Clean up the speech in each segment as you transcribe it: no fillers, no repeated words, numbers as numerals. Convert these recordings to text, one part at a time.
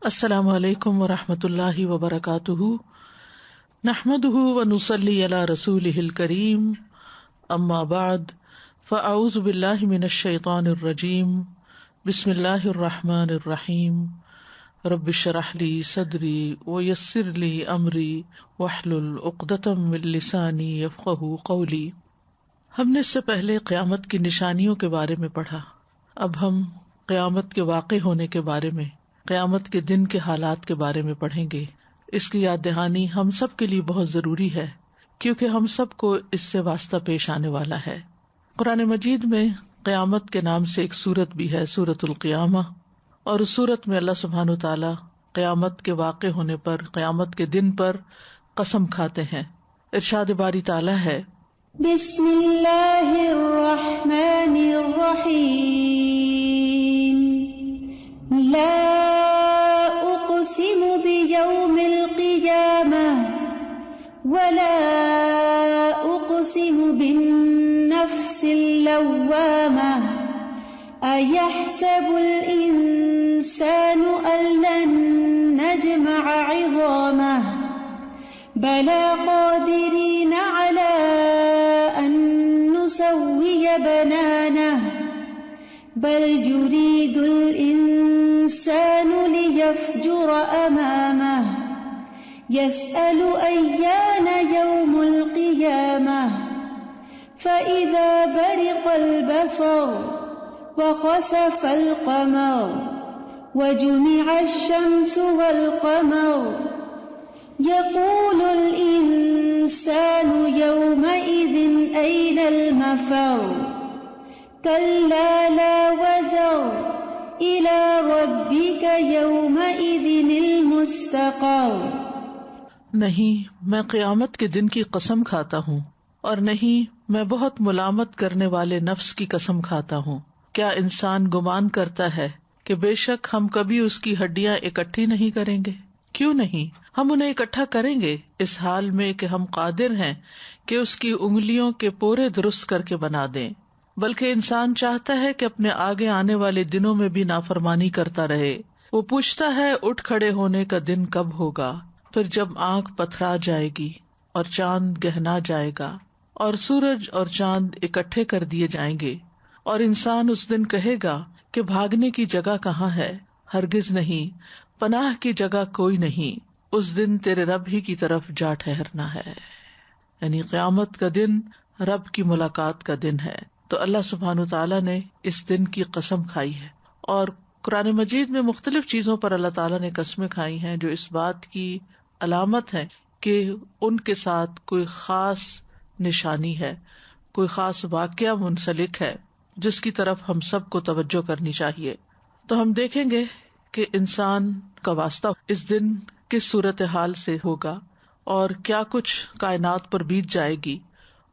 السلام علیکم ورحمۃ اللہ وبرکاتہ، نحمده ونصلی علی رسولہ الکریم، اما بعد فاعوذ باللہ من الشیطان الرجیم، بسم اللہ الرحمن الرحیم، رب اشرح لی صدری ویسر لی امری واحلل عقدۃ من لسانی یفقہوا قولی۔ ہم نے اس سے پہلے قیامت کی نشانیوں کے بارے میں پڑھا، اب ہم قیامت کے واقع ہونے کے بارے میں، قیامت کے دن کے حالات کے بارے میں پڑھیں گے۔ اس کی یاد دہانی ہم سب کے لیے بہت ضروری ہے، کیونکہ ہم سب کو اس سے واسطہ پیش آنے والا ہے۔ قرآن مجید میں قیامت کے نام سے ایک سورت بھی ہے، سورۃ القیامہ، اور اس سورت میں اللہ سبحانہ وتعالی قیامت کے واقع ہونے پر، قیامت کے دن پر قسم کھاتے ہیں۔ ارشاد باری تعالی ہے، بسم اللہ الرحمن الرحیم، لا اقسم بیوم القیامہ ولا اقسم بالنفس اللوامہ، ایحسب الانسان ان لن نجمع عظامہ، بلی قادرین علی ان نسوی بنانہ، بل یرید الانسان لیفجر امامہ، یسأل ایان یوم القیامہ، فإذا برق البصر وخسف القمر وجمع الشمس والقمر، یقول الانسان یومئذ أین المفر، کلا لا وزر إلی ربک یومئذ المستقر۔ نہیں میں قیامت کے دن کی قسم کھاتا ہوں، اور نہیں میں بہت ملامت کرنے والے نفس کی قسم کھاتا ہوں۔ کیا انسان گمان کرتا ہے کہ بے شک ہم کبھی اس کی ہڈیاں اکٹھی نہیں کریں گے؟ کیوں نہیں، ہم انہیں اکٹھا کریں گے، اس حال میں کہ ہم قادر ہیں کہ اس کی انگلیوں کے پورے درست کر کے بنا دیں۔ بلکہ انسان چاہتا ہے کہ اپنے آگے آنے والے دنوں میں بھی نافرمانی کرتا رہے۔ وہ پوچھتا ہے اٹھ کھڑے ہونے کا دن کب ہوگا، پھر جب آنکھ پتھرا جائے گی اور چاند گہنا جائے گا اور سورج اور چاند اکٹھے کر دیے جائیں گے، اور انسان اس دن کہے گا کہ بھاگنے کی جگہ کہاں ہے؟ ہرگز نہیں، پناہ کی جگہ کوئی نہیں، اس دن تیرے رب ہی کی طرف جا ٹھہرنا ہے۔ یعنی قیامت کا دن رب کی ملاقات کا دن ہے۔ تو اللہ سبحانہ وتعالیٰ نے اس دن کی قسم کھائی ہے، اور قرآن مجید میں مختلف چیزوں پر اللہ تعالیٰ نے قسمیں کھائی ہیں جو اس بات کی علامت ہے کہ ان کے ساتھ کوئی خاص نشانی ہے، کوئی خاص واقعہ منسلک ہے جس کی طرف ہم سب کو توجہ کرنی چاہیے۔ تو ہم دیکھیں گے کہ انسان کا واسطہ اس دن کس صورتحال سے ہوگا، اور کیا کچھ کائنات پر بیت جائے گی،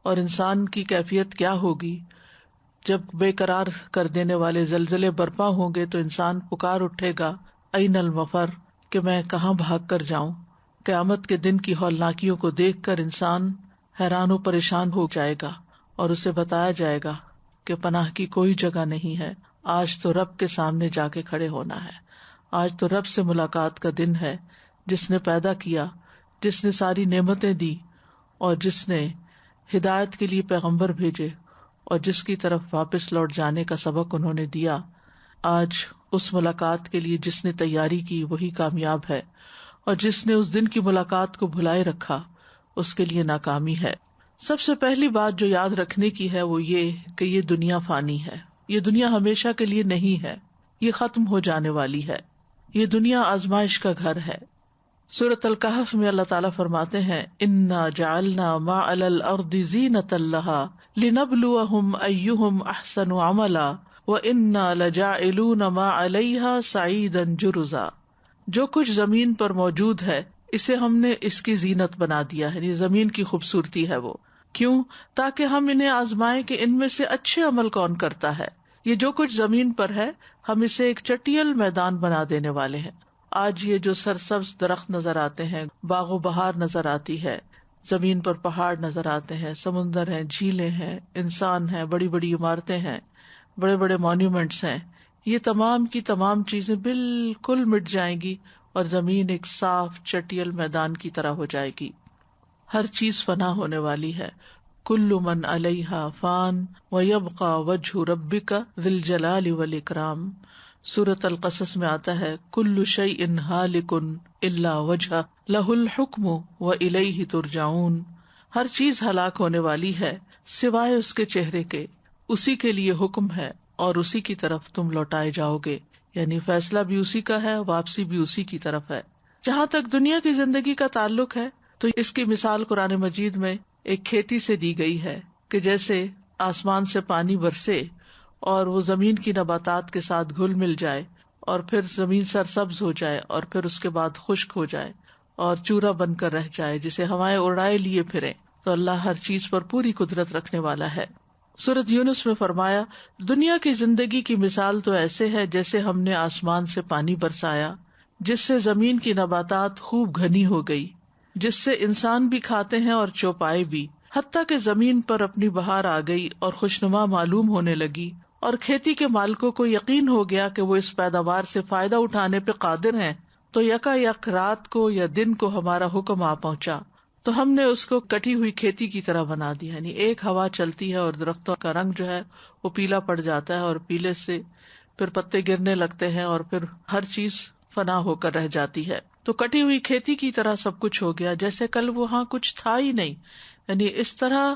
اور انسان کی کیفیت کیا ہوگی۔ جب بے قرار کر دینے والے زلزلے برپا ہوں گے تو انسان پکار اٹھے گا، این المفر، کہ میں کہاں بھاگ کر جاؤں۔ قیامت کے دن کی ہولناکیوں کو دیکھ کر انسان حیران و پریشان ہو جائے گا، اور اسے بتایا جائے گا کہ پناہ کی کوئی جگہ نہیں ہے، آج تو رب کے سامنے جا کے کھڑے ہونا ہے، آج تو رب سے ملاقات کا دن ہے، جس نے پیدا کیا، جس نے ساری نعمتیں دی، اور جس نے ہدایت کے لیے پیغمبر بھیجے، اور جس کی طرف واپس لوٹ جانے کا سبق انہوں نے دیا۔ آج اس ملاقات کے لیے جس نے تیاری کی وہی کامیاب ہے، اور جس نے اس دن کی ملاقات کو بھلائے رکھا اس کے لیے ناکامی ہے۔ سب سے پہلی بات جو یاد رکھنے کی ہے وہ یہ کہ یہ دنیا فانی ہے، یہ دنیا ہمیشہ کے لیے نہیں ہے، یہ ختم ہو جانے والی ہے، یہ دنیا آزمائش کا گھر ہے۔ سورۃ الکہف میں اللہ تعالیٰ فرماتے ہیں، انا جعلنا ما علی الارض زینۃ لہا لنبلوہم ایہم احسن عملا وانا لجاعلون ما علیہا صعیدا جرزا۔ جو کچھ زمین پر موجود ہے اسے ہم نے اس کی زینت بنا دیا ہے، یعنی زمین کی خوبصورتی ہے وہ۔ کیوں؟ تاکہ ہم انہیں آزمائیں کہ ان میں سے اچھے عمل کون کرتا ہے۔ یہ جو کچھ زمین پر ہے ہم اسے ایک چٹیل میدان بنا دینے والے ہیں۔ آج یہ جو سرسبز درخت نظر آتے ہیں، باغ و بہار نظر آتی ہے، زمین پر پہاڑ نظر آتے ہیں، سمندر ہیں، جھیلیں ہیں، انسان ہیں، بڑی بڑی عمارتیں ہیں، بڑے بڑے مانیومنٹس ہیں، یہ تمام کی تمام چیزیں بالکل مٹ جائیں گی اور زمین ایک صاف چٹیل میدان کی طرح ہو جائے گی. ہر چیز فنا ہونے والی ہے. کل من علیہا فان ویبقى وجہ ربک ذی الجلال والاکرام. سورۃ القصص میں آتا ہے کل شیء ہالک الا وجہہ لہ الحکم والیہ ترجعون. ہر چیز ہلاک ہونے والی ہے سوائے اس کے چہرے کے، اسی کے لیے حکم ہے اور اسی کی طرف تم لوٹائے جاؤ گے. یعنی فیصلہ بھی اسی کا ہے، واپسی بھی اسی کی طرف ہے. جہاں تک دنیا کی زندگی کا تعلق ہے تو اس کی مثال قرآن مجید میں ایک کھیتی سے دی گئی ہے کہ جیسے آسمان سے پانی برسے اور وہ زمین کی نباتات کے ساتھ گھل مل جائے اور پھر زمین سرسبز ہو جائے اور پھر اس کے بعد خشک ہو جائے اور چورا بن کر رہ جائے جسے ہوائیں اڑائے لیے پھریں. تو اللہ ہر چیز پر پوری قدرت رکھنے والا ہے. سورۃ یونس میں فرمایا دنیا کی زندگی کی مثال تو ایسے ہے جیسے ہم نے آسمان سے پانی برسایا جس سے زمین کی نباتات خوب گھنی ہو گئی، جس سے انسان بھی کھاتے ہیں اور چوپائے بھی، حتیٰ کہ زمین پر اپنی بہار آ گئی اور خوشنما معلوم ہونے لگی اور کھیتی کے مالکوں کو یقین ہو گیا کہ وہ اس پیداوار سے فائدہ اٹھانے پہ قادر ہیں. تو یکا یک رات کو یا دن کو ہمارا حکم آ پہنچا تو ہم نے اس کو کٹی ہوئی کھیتی کی طرح بنا دیا. یعنی ایک ہوا چلتی ہے اور درختوں کا رنگ جو ہے وہ پیلا پڑ جاتا ہے اور پیلے سے پھر پتے گرنے لگتے ہیں اور پھر ہر چیز فنا ہو کر رہ جاتی ہے. تو کٹی ہوئی کھیتی کی طرح سب کچھ ہو گیا جیسے کل وہاں کچھ تھا ہی نہیں. یعنی اس طرح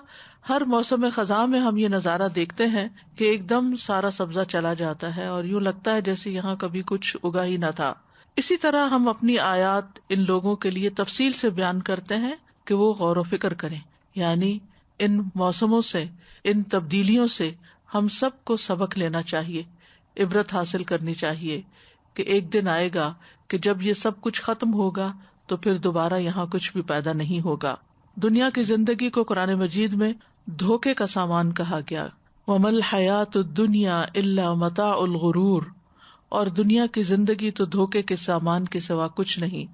ہر موسم خزاں میں ہم یہ نظارہ دیکھتے ہیں کہ ایک دم سارا سبزہ چلا جاتا ہے اور یوں لگتا ہے جیسے یہاں کبھی کچھ اگا ہی نہ تھا. اسی طرح ہم اپنی آیات ان لوگوں کے لیے تفصیل سے بیان کرتے ہیں کہ وہ غور و فکر کریں. یعنی ان موسموں سے، ان تبدیلیوں سے ہم سب کو سبق لینا چاہیے، عبرت حاصل کرنی چاہیے کہ ایک دن آئے گا کہ جب یہ سب کچھ ختم ہوگا تو پھر دوبارہ یہاں کچھ بھی پیدا نہیں ہوگا. دنیا کی زندگی کو قرآن مجید میں دھوکے کا سامان کہا گیا. وَمَا الْحَيَاةُ الدُّنْيَا إِلَّا مَتَاعُ الْغُرُورِ. اور دنیا کی زندگی تو دھوکے کے سامان کے سوا کچھ نہیں.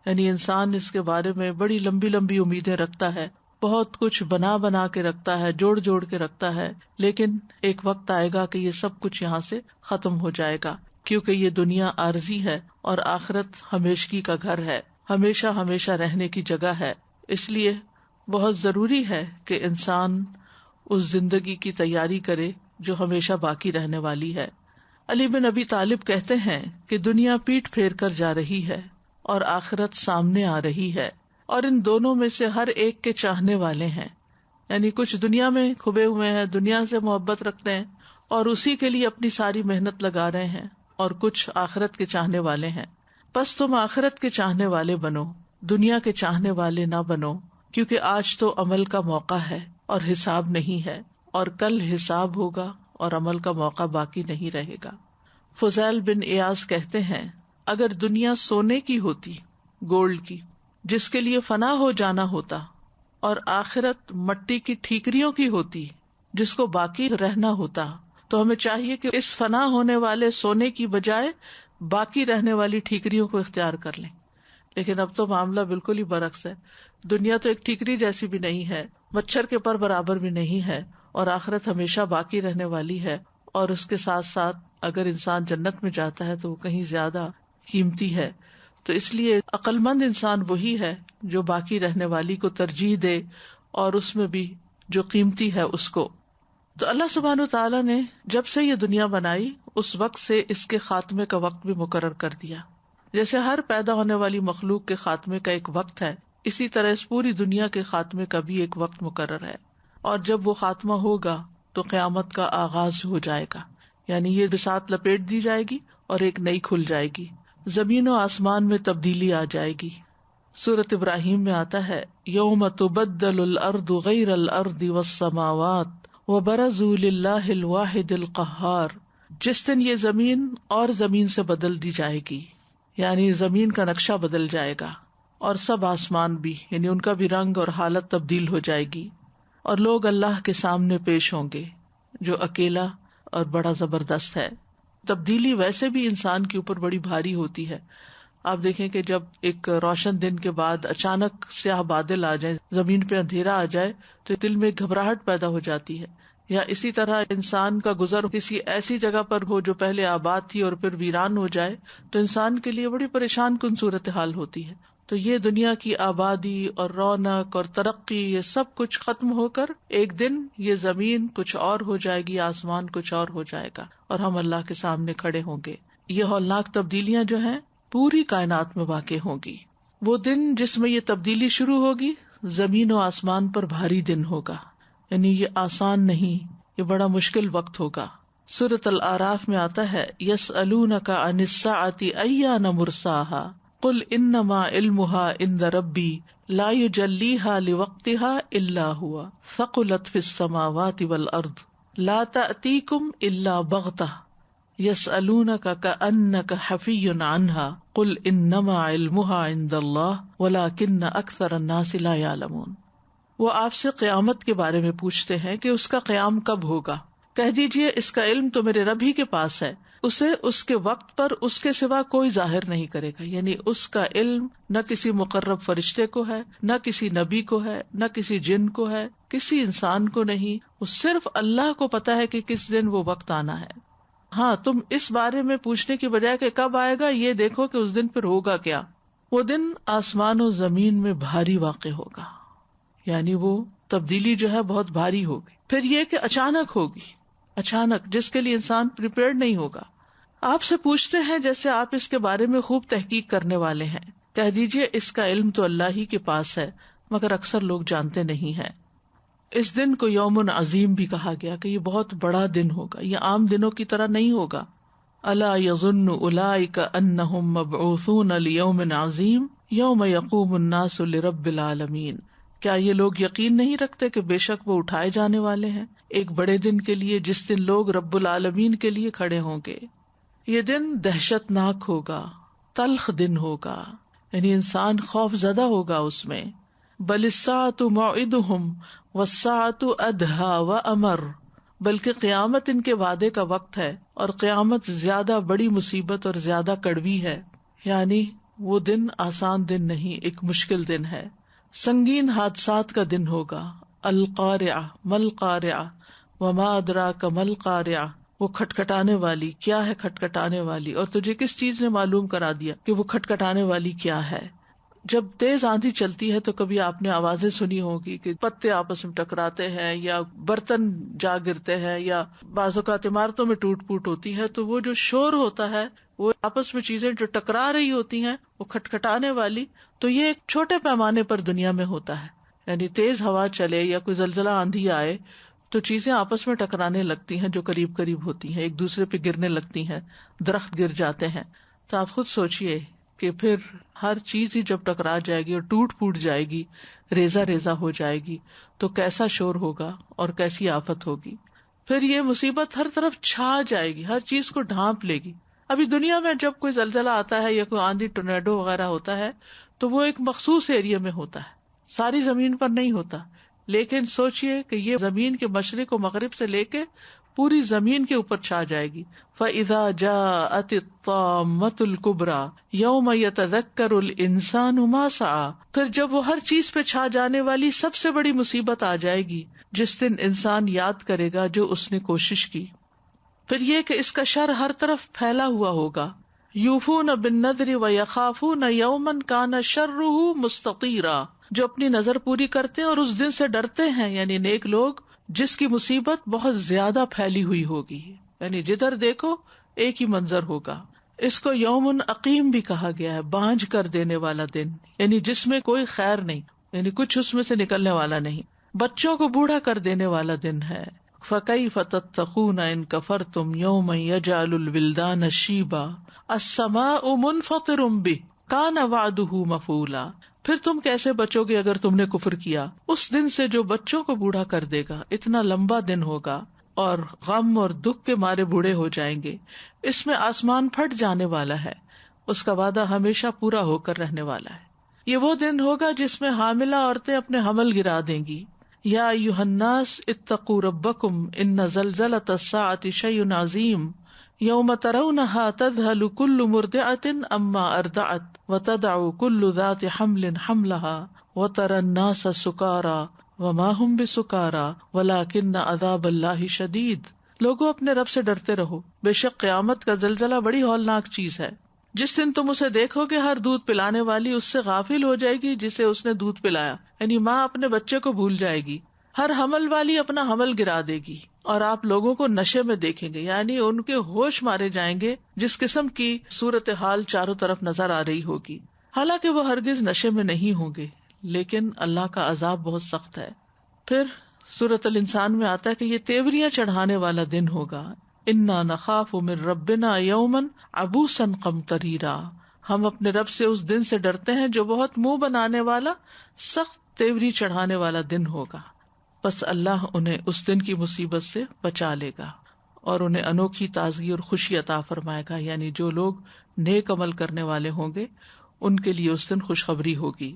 یعنی انسان اس کے بارے میں بڑی لمبی لمبی امیدیں رکھتا ہے، بہت کچھ بنا بنا کے رکھتا ہے، جوڑ جوڑ کے رکھتا ہے، لیکن ایک وقت آئے گا کہ یہ سب کچھ یہاں سے ختم ہو جائے گا کیونکہ یہ دنیا عارضی ہے اور آخرت ہمیشگی کا گھر ہے، ہمیشہ ہمیشہ رہنے کی جگہ ہے. اس لیے بہت ضروری ہے کہ انسان اس زندگی کی تیاری کرے جو ہمیشہ باقی رہنے والی ہے. علی بن ابی طالب کہتے ہیں کہ دنیا پیٹ پھیر کر جا رہی ہے اور آخرت سامنے آ رہی ہے اور ان دونوں میں سے ہر ایک کے چاہنے والے ہیں. یعنی کچھ دنیا میں کھبے ہوئے ہیں، دنیا سے محبت رکھتے ہیں اور اسی کے لیے اپنی ساری محنت لگا رہے ہیں، اور کچھ آخرت کے چاہنے والے ہیں. بس تم آخرت کے چاہنے والے بنو، دنیا کے چاہنے والے نہ بنو، کیونکہ آج تو عمل کا موقع ہے اور حساب نہیں ہے، اور کل حساب ہوگا اور عمل کا موقع باقی نہیں رہے گا. فضیل بن ایاز کہتے ہیں اگر دنیا سونے کی ہوتی، گولڈ کی، جس کے لیے فنا ہو جانا ہوتا، اور آخرت مٹی کی ٹھیکریوں کی ہوتی جس کو باقی رہنا ہوتا، تو ہمیں چاہیے کہ اس فنا ہونے والے سونے کی بجائے باقی رہنے والی ٹھیکریوں کو اختیار کر لیں. لیکن اب تو معاملہ بالکل ہی برعکس ہے. دنیا تو ایک ٹھیکری جیسی بھی نہیں ہے، مچھر کے پر برابر بھی نہیں ہے، اور آخرت ہمیشہ باقی رہنے والی ہے. اور اس کے ساتھ ساتھ اگر انسان جنت میں جاتا ہے تو وہ کہیں زیادہ قیمتی ہے. تو اس لیے عقل مند انسان وہی ہے جو باقی رہنے والی کو ترجیح دے اور اس میں بھی جو قیمتی ہے اس کو. تو اللہ سبحانہ وتعالیٰ نے جب سے یہ دنیا بنائی اس وقت سے اس کے خاتمے کا وقت بھی مقرر کر دیا. جیسے ہر پیدا ہونے والی مخلوق کے خاتمے کا ایک وقت ہے، اسی طرح اس پوری دنیا کے خاتمے کا بھی ایک وقت مقرر ہے. اور جب وہ خاتمہ ہوگا تو قیامت کا آغاز ہو جائے گا. یعنی یہ بساط لپیٹ دی جائے گی اور ایک نئی کھل جائے گی، زمین و آسمان میں تبدیلی آ جائے گی. سورۃ ابراہیم میں آتا ہے یوم تبدل الارض غیر الارض والسماوات وبرزوا للہ الواحد القہار. جس دن یہ زمین اور زمین سے بدل دی جائے گی، یعنی زمین کا نقشہ بدل جائے گا اور سب آسمان بھی، یعنی ان کا بھی رنگ اور حالت تبدیل ہو جائے گی، اور لوگ اللہ کے سامنے پیش ہوں گے جو اکیلا اور بڑا زبردست ہے. تبدیلی ویسے بھی انسان کے اوپر بڑی بھاری ہوتی ہے. آپ دیکھیں کہ جب ایک روشن دن کے بعد اچانک سیاہ بادل آ جائیں، زمین پہ اندھیرا آ جائے تو دل میں گھبراہٹ پیدا ہو جاتی ہے. یا اسی طرح انسان کا گزر کسی ایسی جگہ پر ہو جو پہلے آباد تھی اور پھر ویران ہو جائے تو انسان کے لیے بڑی پریشان کن صورتحال ہوتی ہے. تو یہ دنیا کی آبادی اور رونق اور ترقی یہ سب کچھ ختم ہو کر ایک دن یہ زمین کچھ اور ہو جائے گی, آسمان کچھ اور ہو جائے گا اور ہم اللہ کے سامنے کھڑے ہوں گے. یہ ہولناک تبدیلیاں جو ہیں پوری کائنات میں واقع ہوں گی. وہ دن جس میں یہ تبدیلی شروع ہوگی زمین و آسمان پر بھاری دن ہوگا, یعنی یہ آسان نہیں, یہ بڑا مشکل وقت ہوگا. سورۃ الاعراف میں آتا ہے یسألونک عن الساعۃ ایان مرساہا قل انما علمها عند ربی لا یجلیہا لوقتها الا هو ثقلت فی السماوات والارض لا تأتیکم الا بغتہ یسألونک کأنک حفی عنہا قل انما علمها عند اللہ ولکن اکثر الناس لا یعلمون. وہ آپ سے قیامت کے بارے میں پوچھتے ہیں کہ اس کا قیام کب ہوگا. کہہ دیجئے اس کا علم تو میرے رب ہی کے پاس ہے, اسے اس کے وقت پر اس کے سوا کوئی ظاہر نہیں کرے گا. یعنی اس کا علم نہ کسی مقرب فرشتے کو ہے, نہ کسی نبی کو ہے, نہ کسی جن کو ہے, کسی انسان کو نہیں. وہ صرف اللہ کو پتا ہے کہ کس دن وہ وقت آنا ہے. ہاں, تم اس بارے میں پوچھنے کی بجائے کہ کب آئے گا, یہ دیکھو کہ اس دن پھر ہوگا کیا. وہ دن آسمان و زمین میں بھاری واقع ہوگا, یعنی وہ تبدیلی جو ہے بہت بھاری ہوگی. پھر یہ کہ اچانک ہوگی, اچانک, جس کے لیے انسان پریپیئرڈ نہیں ہوگا. آپ سے پوچھتے ہیں جیسے آپ اس کے بارے میں خوب تحقیق کرنے والے ہیں. کہہ دیجئے اس کا علم تو اللہ ہی کے پاس ہے مگر اکثر لوگ جانتے نہیں ہیں. اس دن کو یوم عظیم بھی کہا گیا کہ یہ بہت بڑا دن ہوگا, یہ عام دنوں کی طرح نہیں ہوگا. الا یظن اولئک انہم مبعوثون لیوم عظیم یوم یقوم الناس لرب العالمین. کیا یہ لوگ یقین نہیں رکھتے کہ بے شک وہ اٹھائے جانے والے ہیں ایک بڑے دن کے لیے جس دن لوگ رب العالمین کے لیے کھڑے ہوں گے. یہ دن دہشت ناک ہوگا, تلخ دن ہوگا, یعنی انسان خوف زدہ ہوگا اس میں. بل الساعۃ موعدہم والساعۃ ادہا وامر. بلکہ قیامت ان کے وعدے کا وقت ہے اور قیامت زیادہ بڑی مصیبت اور زیادہ کڑوی ہے. یعنی وہ دن آسان دن نہیں, ایک مشکل دن ہے, سنگین حادثات کا دن ہوگا. القارعہ مل قارعہ وما ادراک مل قارعہ. وہ کھٹکھٹانے والی, کیا ہے کھٹکھٹانے والی, اور تجھے کس چیز نے معلوم کرا دیا کہ وہ کھٹکھٹانے والی کیا ہے. جب تیز آندھی چلتی ہے تو کبھی آپ نے آوازیں سنی ہوگی کہ پتے آپس میں ٹکراتے ہیں یا برتن جا گرتے ہیں یا بعض اوقات عمارتوں میں ٹوٹ پوٹ ہوتی ہے. تو وہ جو شور ہوتا ہے, وہ آپس میں چیزیں جو ٹکرا رہی ہوتی ہیں وہ کھٹکھٹانے والی. تو یہ ایک چھوٹے پیمانے پر دنیا میں ہوتا ہے, یعنی تیز ہوا چلے یا کوئی زلزلہ آندھی آئے تو چیزیں آپس میں ٹکرانے لگتی ہیں جو قریب قریب ہوتی ہیں, ایک دوسرے پہ گرنے لگتی ہیں, درخت گر جاتے ہیں. تو آپ خود سوچئے کہ پھر ہر چیز ہی جب ٹکرا جائے گی اور ٹوٹ پوٹ جائے گی, ریزہ ریزہ ہو جائے گی, تو کیسا شور ہوگا اور کیسی آفت ہوگی. پھر یہ مصیبت ہر طرف چھا جائے گی, ہر چیز کو ڈھانپ لے گی. ابھی دنیا میں جب کوئی زلزلہ آتا ہے یا کوئی آندھی ٹورنیڈو وغیرہ ہوتا ہے تو وہ ایک مخصوص ایریا میں ہوتا ہے, ساری زمین پر نہیں ہوتا. لیکن سوچئے کہ یہ زمین کے مشرق و مغرب سے لے کے پوری زمین کے اوپر چھا جائے گی. فَإِذَا جَاءَتِ الطَّامَّةُ الْكُبْرَى يَوْمَ يَتَذَكَّرُ الْإِنسَانُ مَا سَعَى. پھر جب وہ ہر چیز پہ چھا جانے والی سب سے بڑی مصیبت آ جائے گی جس دن انسان یاد کرے گا جو اس نے کوشش کی. پھر یہ کہ اس کا شر ہر طرف پھیلا ہوا ہوگا. یوفون بالنذر ویخافون یوما کان شرہ مستطیرا. جو اپنی نظر پوری کرتے ہیں اور اس دن سے ڈرتے ہیں, یعنی نیک لوگ, جس کی مصیبت بہت زیادہ پھیلی ہوئی ہوگی. یعنی جدھر دیکھو ایک ہی منظر ہوگا. اس کو یوم عقیم بھی کہا گیا ہے, بانجھ کر دینے والا دن, یعنی جس میں کوئی خیر نہیں, یعنی کچھ اس میں سے نکلنے والا نہیں. بچوں کو بوڑھا کر دینے والا دن ہے. فَكَيْفَ تَتَّقُونَ إِن كَفَرْتُمْ يَوْمًا يَجْعَلُ الْوِلْدَانَ شِيبًا السَّمَاءُ مُنْفَطِرٌ بِهِ كَانَ وَعْدُهُ مَفْعُولًا. پھر تم کیسے بچو گے اگر تم نے کفر کیا اس دن سے جو بچوں کو بوڑھا کر دے گا. اتنا لمبا دن ہوگا اور غم اور دکھ کے مارے بوڑھے ہو جائیں گے. اس میں آسمان پھٹ جانے والا ہے, اس کا وعدہ ہمیشہ پورا ہو کر رہنے والا ہے. یہ وہ دن ہوگا جس میں حاملہ عورتیں اپنے حمل گرا دیں گی. یا ایھا الناس اتقوا ربکم ان زلزلۃ الساعۃ شیء عظیم یوم ترونها تذہل کل مرضعۃ عما ارضعت وتضع کل ذات حمل حملها وتری الناس سکارى وما هم بسکارا ولکن عذاب اللہ شدید. لوگوں اپنے رب سے ڈرتے رہو، بے شک قیامت کا زلزلہ بڑی ہولناک چیز ہے. جس دن تم اسے دیکھو گے ہر دودھ پلانے والی اس سے غافل ہو جائے گی جسے اس نے دودھ پلایا، یعنی ماں اپنے بچے کو بھول جائے گی. ہر حمل والی اپنا حمل گرا دے گی اور آپ لوگوں کو نشے میں دیکھیں گے، یعنی ان کے ہوش مارے جائیں گے جس قسم کی صورتحال چاروں طرف نظر آ رہی ہوگی. حالانکہ وہ ہرگز نشے میں نہیں ہوں گے، لیکن اللہ کا عذاب بہت سخت ہے. پھر سورۃ الانسان میں آتا ہے کہ یہ تیوریاں چڑھانے والا دن ہوگا. انا نخاف من ربنا یوما عبوسا قمطریرا. ہم اپنے رب سے اس دن سے ڈرتے ہیں جو بہت منہ بنانے والا، سخت تیوری چڑھانے والا دن ہوگا. بس اللہ انہیں اس دن کی مصیبت سے بچا لے گا اور انہیں انوکھی تازگی اور خوشی عطا فرمائے گا. یعنی جو لوگ نیک عمل کرنے والے ہوں گے ان کے لیے اس دن خوشخبری ہوگی.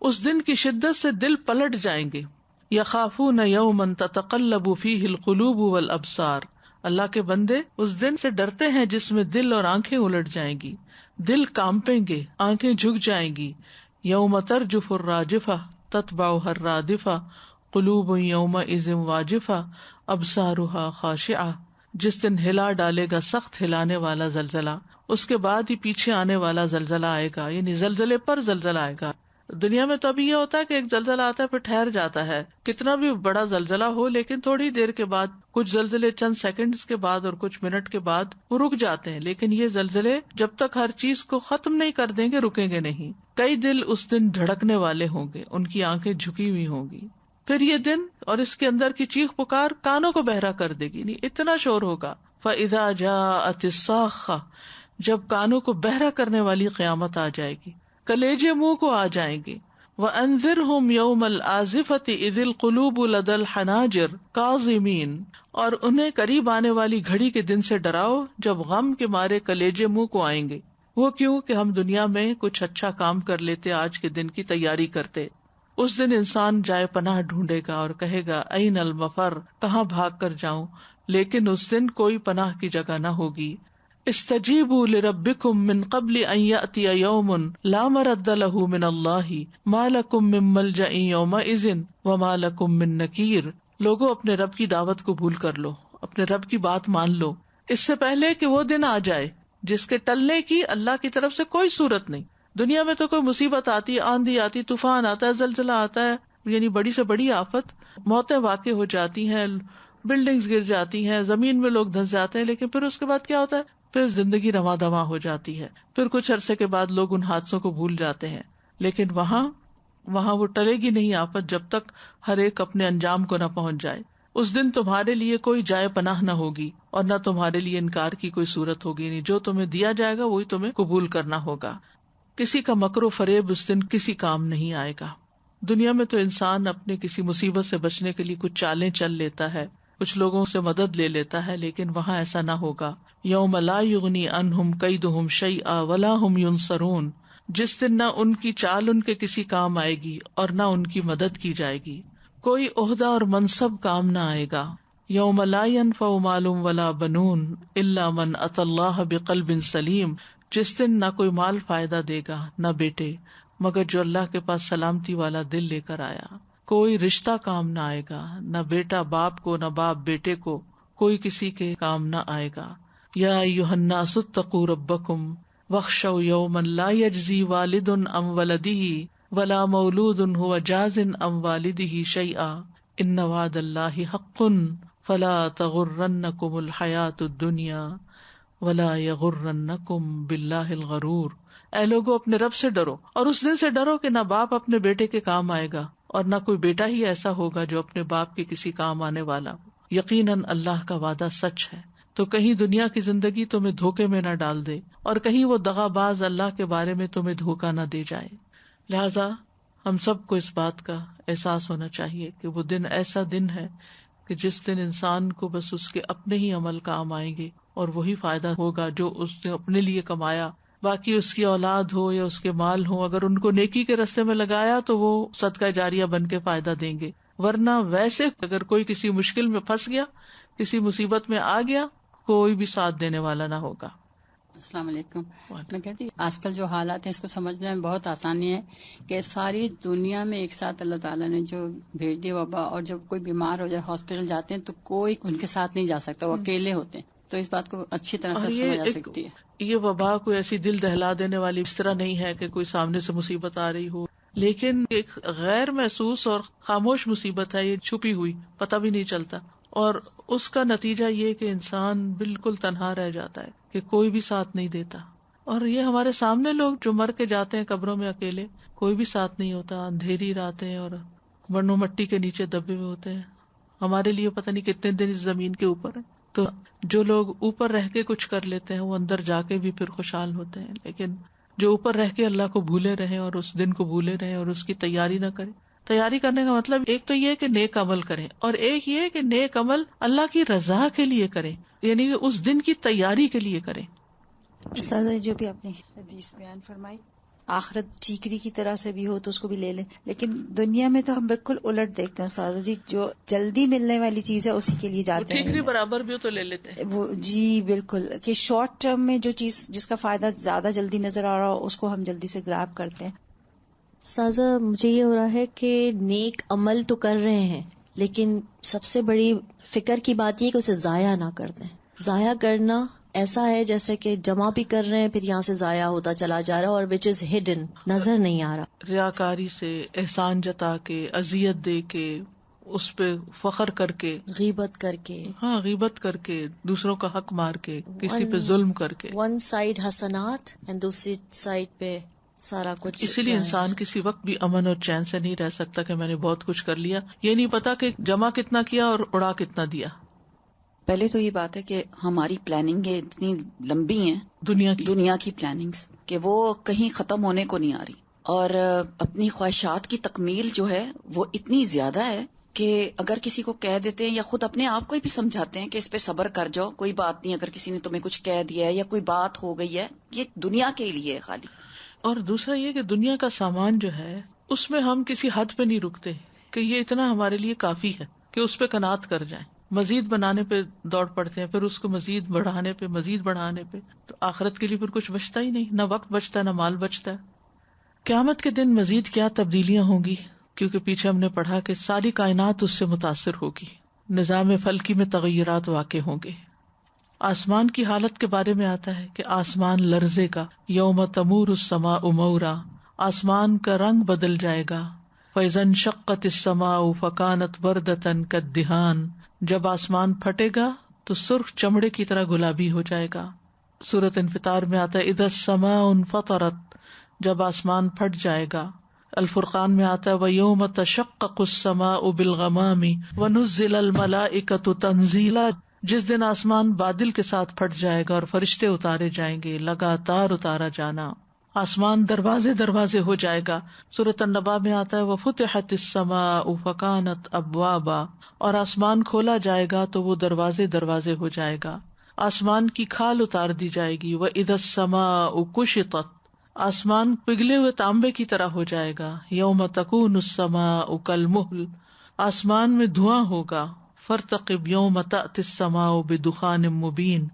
اس دن کی شدت سے دل پلٹ جائیں گے. یخافون یوما تتقلب فیہ القلوب والابصار. اللہ کے بندے اس دن سے ڈرتے ہیں جس میں دل اور آنکھیں الٹ جائیں گی، دل کانپیں گے، آنکھیں جھک جائیں گی. یوم ترجف الراجفہ تتبعها الرادفہ قلوب یومئذ واجفہ ابصارها خاشعہ. جس دن ہلا ڈالے گا سخت ہلانے والا زلزلہ، اس کے بعد ہی پیچھے آنے والا زلزلہ آئے گا، یعنی زلزلے پر زلزلہ آئے گا. دنیا میں تو ابھی یہ ہوتا ہے کہ ایک زلزلہ آتا ہے پھر ٹھہر جاتا ہے، کتنا بھی بڑا زلزلہ ہو لیکن تھوڑی دیر کے بعد، کچھ زلزلے چند سیکنڈز کے بعد اور کچھ منٹ کے بعد وہ رک جاتے ہیں. لیکن یہ زلزلے جب تک ہر چیز کو ختم نہیں کر دیں گے رکیں گے نہیں. کئی دل اس دن دھڑکنے والے ہوں گے، ان کی آنکھیں جھکی ہوئی ہوں گی. پھر یہ دن اور اس کے اندر کی چیخ پکار کانوں کو بہرا کر دے گی، نہیں اتنا شور ہوگا. فَإِذَا جَاءَتِ الصَّاخَّةُ. جب کانوں کو بہرا کرنے والی قیامت آ جائے گی، کلیجے منہ کو آ جائیں گے. وَأَنذِرْهُمْ يَوْمَ الْآزِفَةِ إِذِ الْقُلُوبُ لَدَى الْحَنَاجِرِ كَاظِمِينَ. اور انہیں قریب آنے والی گھڑی کے دن سے ڈراؤ جب غم کے مارے کلیجے منہ کو آئیں گے. وہ کیوں کہ ہم دنیا میں کچھ اچھا کام کر لیتے، آج کے دن کی تیاری کرتے. اس دن انسان جائے پناہ ڈھونڈے گا اور کہے گا این المفر، کہاں بھاگ کر جاؤں، لیکن اس دن کوئی پناہ کی جگہ نہ ہوگی. استجیبوا لربکم من قبل ان یأتی یوم لا مرد له من اللہ ما لکم من ملجأ یومئذ وما لکم من نکیر. لوگوں اپنے رب کی دعوت کو بھول کر لو، اپنے رب کی بات مان لو اس سے پہلے کہ وہ دن آ جائے جس کے ٹلنے کی اللہ کی طرف سے کوئی صورت نہیں. دنیا میں تو کوئی مصیبت آتی، آندھی آتی، طوفان آتا ہے، زلزلہ آتا ہے، یعنی بڑی سے بڑی آفت، موتیں واقع ہو جاتی ہیں، بلڈنگز گر جاتی ہیں، زمین میں لوگ دھنس جاتے ہیں. لیکن پھر اس کے بعد کیا ہوتا ہے؟ پھر زندگی رواں دواں ہو جاتی ہے. پھر کچھ عرصے کے بعد لوگ ان حادثوں کو بھول جاتے ہیں. لیکن وہاں وہ ٹلے گی نہیں آفت جب تک ہر ایک اپنے انجام کو نہ پہنچ جائے. اس دن تمہارے لیے کوئی جائے پناہ نہ ہوگی اور نہ تمہارے لیے انکار کی کوئی صورت ہوگی. نہیں، جو تمہیں دیا جائے گا وہی تمہیں قبول کرنا ہوگا. کسی کا مکر و فریب اس دن کسی کام نہیں آئے گا. دنیا میں تو انسان اپنے کسی مصیبت سے بچنے کے لیے کچھ چالیں چل لیتا ہے، کچھ لوگوں سے مدد لے لیتا ہے، لیکن وہاں ایسا نہ ہوگا. یوم لا یغنی عنہم کیدہم شیئا ولا ہم ینصرون. جس دن نہ ان کی چال ان کے کسی کام آئے گی اور نہ ان کی مدد کی جائے گی. کوئی عہدہ اور منصب کام نہ آئے گا. یوم لا ینفع مال ولا بنون الا من اتی اللہ بقلب سلیم. جس دن نہ کوئی مال فائدہ دے گا نہ بیٹے، مگر جو اللہ کے پاس سلامتی والا دل لے کر آیا. کوئی رشتہ کام نہ آئے گا، نہ بیٹا باپ کو نہ باپ بیٹے کو، کوئی کسی کے کام نہ آئے گا. یا ایھا الناس اتقوا ربکم واخشوا یوما لا یجزی والد عن ولدہ ولا مولود هو جاز عن والدہ شیئا ان وعد اللہ حق فلا تغرنکم الحیاۃ الدنیا ولا یغرنکم باللہ الغرور. اے لوگو اپنے رب سے ڈرو اور اس دن سے ڈرو کہ نہ باپ اپنے بیٹے کے کام آئے گا اور نہ کوئی بیٹا ہی ایسا ہوگا جو اپنے باپ کے کسی کام آنے والا ہو. یقیناً اللہ کا وعدہ سچ ہے. تو کہیں دنیا کی زندگی تمہیں دھوکے میں نہ ڈال دے اور کہیں وہ دغا باز اللہ کے بارے میں تمہیں دھوکا نہ دے جائے. لہذا ہم سب کو اس بات کا احساس ہونا چاہیے کہ وہ دن ایسا دن ہے کہ جس دن انسان کو بس اس کے اپنے ہی عمل کام آئیں گے اور وہی فائدہ ہوگا جو اس نے اپنے لیے کمایا. باقی اس کی اولاد ہو یا اس کے مال ہو، اگر ان کو نیکی کے راستے میں لگایا تو وہ صدقہ جاریہ بن کے فائدہ دیں گے. ورنہ ویسے اگر کوئی کسی مشکل میں پھنس گیا، کسی مصیبت میں آ گیا، کوئی بھی ساتھ دینے والا نہ ہوگا. السلام علیکم. میں کہتی ہوں آج کل جو حالات ہیں اس کو سمجھنے میں بہت آسانی ہے کہ ساری دنیا میں ایک ساتھ اللہ تعالیٰ نے جو بھیج دی وبا، اور جب کوئی بیمار ہو جائے ہاسپٹل جاتے ہیں تو کوئی ان کے ساتھ نہیں جا سکتا، وہ اکیلے ہوتے ہیں. تو اس بات کو اچھی طرح سے سمجھ آ سکتی ہے. یہ وبا کوئی ایسی دل دہلا دینے والی اس طرح نہیں ہے کہ کوئی سامنے سے مصیبت آ رہی ہو، لیکن ایک غیر محسوس اور خاموش مصیبت ہے، یہ چھپی ہوئی، پتہ بھی نہیں چلتا، اور اس کا نتیجہ یہ کہ انسان بالکل تنہا رہ جاتا ہے، کہ کوئی بھی ساتھ نہیں دیتا. اور یہ ہمارے سامنے لوگ جو مر کے جاتے ہیں قبروں میں اکیلے، کوئی بھی ساتھ نہیں ہوتا، اندھیری راتیں اور ورنہ مٹی کے نیچے دبے ہوئے ہوتے ہیں. ہمارے لیے پتہ نہیں کتنے دن اس زمین کے اوپر ہے. تو جو لوگ اوپر رہ کے کچھ کر لیتے ہیں وہ اندر جا کے بھی پھر خوشحال ہوتے ہیں، لیکن جو اوپر رہ کے اللہ کو بھولے رہے اور اس دن کو بھولے رہے اور اس کی تیاری نہ کرے. تیاری کرنے کا مطلب ایک تو یہ کہ نیک عمل کریں، اور ایک یہ کہ نیک عمل اللہ کی رضا کے لیے کریں، یعنی کہ اس دن کی تیاری کے لیے کریں. استاذہ جو بھی آپ نے حدیث بیان فرمائی، آخرت ٹھیکری کی طرح سے بھی ہو تو اس کو بھی لے لیں، لیکن دنیا میں تو ہم بالکل الٹ دیکھتے ہیں استاذہ جی، جو جلدی ملنے والی چیز ہے اسی کے لیے جاتے ہیں. ٹھیکری برابر بھی ہو تو لے لیتے ہیں وہ، جی بالکل، کہ شارٹ ٹرم میں جو چیز جس کا فائدہ زیادہ جلدی نظر آ رہا ہو اس کو ہم جلدی سے گراب کرتے ہیں. استاذہ مجھے یہ ہو رہا ہے کہ نیک عمل تو کر رہے ہیں، لیکن سب سے بڑی فکر کی بات یہ کہ اسے ضائع نہ کر دیں. ضائع کرنا ایسا ہے جیسے کہ جمع بھی کر رہے ہیں پھر یہاں سے ضائع ہوتا چلا جا رہا ہے، اور وچ از ہڈن، نظر نہیں آ رہا. ریاکاری سے، احسان جتا کے، اذیت دے کے، اس پہ فخر کر کے، غیبت کر کے، ہاں غیبت کر کے، دوسروں کا حق مار کے، کسی پہ ظلم کر کے. ون سائڈ حسنات اینڈ دوسری سائڈ پہ سارا کچھ. اسی لیے انسان کسی وقت بھی امن اور چین سے نہیں رہ سکتا کہ میں نے بہت کچھ کر لیا، یہ نہیں پتا کہ جمع کتنا کیا اور اڑا کتنا دیا. پہلے تو یہ بات ہے کہ ہماری پلاننگ اتنی لمبی ہیں، دنیا کی پلاننگز، کہ وہ کہیں ختم ہونے کو نہیں آ رہی، اور اپنی خواہشات کی تکمیل جو ہے وہ اتنی زیادہ ہے کہ اگر کسی کو کہہ دیتے ہیں یا خود اپنے آپ کو بھی سمجھاتے ہیں کہ اس پہ صبر کر جاؤ، کوئی بات نہیں، اگر کسی نے تمہیں کچھ کہہ دیا ہے یا کوئی بات ہو گئی ہے، یہ دنیا کے لیے ہے خالی. اور دوسرا یہ کہ دنیا کا سامان جو ہے اس میں ہم کسی حد پہ نہیں رکتے کہ یہ اتنا ہمارے لیے کافی ہے کہ اس پہ قناعت کر جائیں، مزید بنانے پہ دوڑ پڑتے ہیں، پھر اس کو مزید بڑھانے پہ، مزید بڑھانے پہ، تو آخرت کے لیے پھر کچھ بچتا ہی نہیں، نہ وقت بچتا نہ مال بچتا ہے. قیامت کے دن مزید کیا تبدیلیاں ہوں گی، کیونکہ پیچھے ہم نے پڑھا کہ ساری کائنات اس سے متاثر ہوگی، نظام فلکی میں تغیرات واقع ہوں گے. آسمان کی حالت کے بارے میں آتا ہے کہ آسمان لرزے گا، یوم تمور السماء مورا، آسمان کا رنگ بدل جائے گا. فَإِذَا انشَقَّتِ السَّمَاءُ فَكَانَتْ وَرْدَةً كَالدِّهَانِ، جب آسمان پھٹے گا تو سرخ چمڑے کی طرح گلابی ہو جائے گا. سورۃ انفطار میں آتا ہے اذا السماء انفطرت، جب آسمان پھٹ جائے گا. الفرقان میں آتا ہے وَيَوْمَ تَشَقَّقُ السَّمَاءُ بِالْغَمَامِ وَنُزِّلَ الْمَلَائِكَةُ تَنزِيلًا، جس دن آسمان بادل کے ساتھ پھٹ جائے گا اور فرشتے اتارے جائیں گے، لگاتار اتارا جانا. آسمان دروازے دروازے ہو جائے گا. سورۃ النبا میں آتا ہے وَفُتِحَتِ السَّمَاءُ فَكَانَتْ أَبْوَابًا، اور آسمان کھولا جائے گا تو وہ دروازے دروازے ہو جائے گا. آسمان کی کھال اتار دی جائے گی. وَإِذَا السَّمَاءُ كُشِطَتْ، آسمان پگھلے ہوئے تانبے کی طرح ہو جائے گا. یوم تکون السماء کالمہل، آسمان میں دھواں ہوگا. فارتقب یوم تأتی السماء بدخان مبین،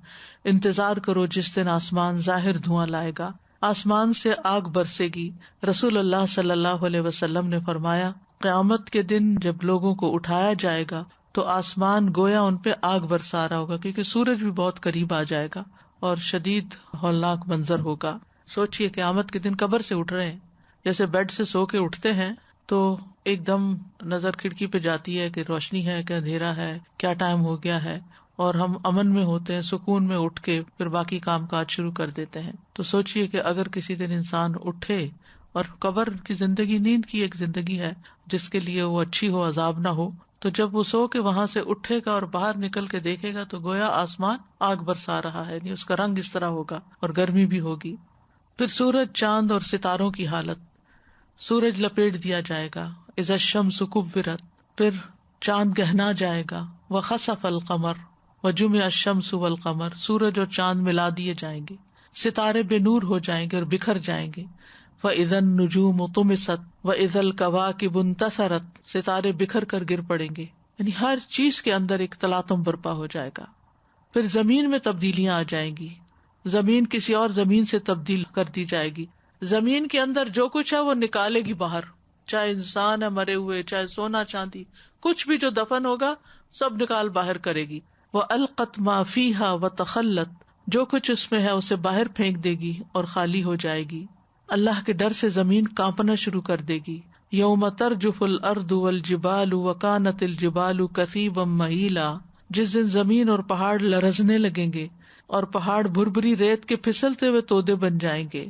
انتظار کرو جس دن آسمان ظاہر دھواں لائے گا، آسمان سے آگ برسے گی. رسول اللہ صلی اللہ علیہ وسلم نے فرمایا قیامت کے دن جب لوگوں کو اٹھایا جائے گا تو آسمان گویا ان پہ آگ برسا رہا ہوگا، کیونکہ سورج بھی بہت قریب آ جائے گا اور شدید ہولناک منظر ہوگا. سوچئے قیامت کے دن قبر سے اٹھ رہے ہیں، جیسے بیڈ سے سو کے اٹھتے ہیں تو ایک دم نظر کھڑکی پہ جاتی ہے کہ روشنی ہے کہ اندھیرا ہے، کیا ٹائم ہو گیا ہے، اور ہم امن میں ہوتے ہیں، سکون میں اٹھ کے پھر باقی کام کاج شروع کر دیتے ہیں. تو سوچئے کہ اگر کسی دن انسان اٹھے، اور قبر کی زندگی نیند کی ایک زندگی ہے جس کے لیے وہ اچھی ہو، عذاب نہ ہو، تو جب وہ سو کے وہاں سے اٹھے گا اور باہر نکل کے دیکھے گا تو گویا آسمان آگ برسا رہا ہے، یعنی اس کا رنگ اس طرح ہوگا اور گرمی بھی ہوگی. پھر سورج، چاند اور ستاروں کی حالت، سورج لپیٹ دیا جائے گا. اذا الشمس کورت، پھر چاند گہنا جائے گا. وخسف القمر وجمع الشمس والقمر، سورج اور چاند ملا دیے جائیں گے، ستارے بے نور ہو جائیں گے اور بکھر جائیں گے. فاذا النجوم طمست واذا الکواکب انتثرت، ستارے بکھر کر گر پڑیں گے، یعنی ہر چیز کے اندر ایک تلاطم برپا ہو جائے گا. پھر زمین میں تبدیلیاں آ جائیں گی. زمین کسی اور زمین سے تبدیل کر دی جائے گی. زمین کے اندر جو کچھ ہے وہ نکالے گی باہر، چاہے انسان ہے مرے ہوئے، چاہے سونا چاندی، کچھ بھی جو دفن ہوگا سب نکال باہر کرے گی. وَأَلْقَتْ مَا فِيهَا وَتَخَلَّتْ، جو کچھ اس میں ہے اسے باہر پھینک دے گی اور خالی ہو جائے گی. اللہ کے ڈر سے زمین کانپنا شروع کر دے گی. یوم ترجف الارض والجبال وکانت الجبال کثیبا مہیلا، جس دن زمین اور پہاڑ لرزنے لگیں گے اور پہاڑ بھربری ریت کے پھسلتے ہوئے تودے بن جائیں گے.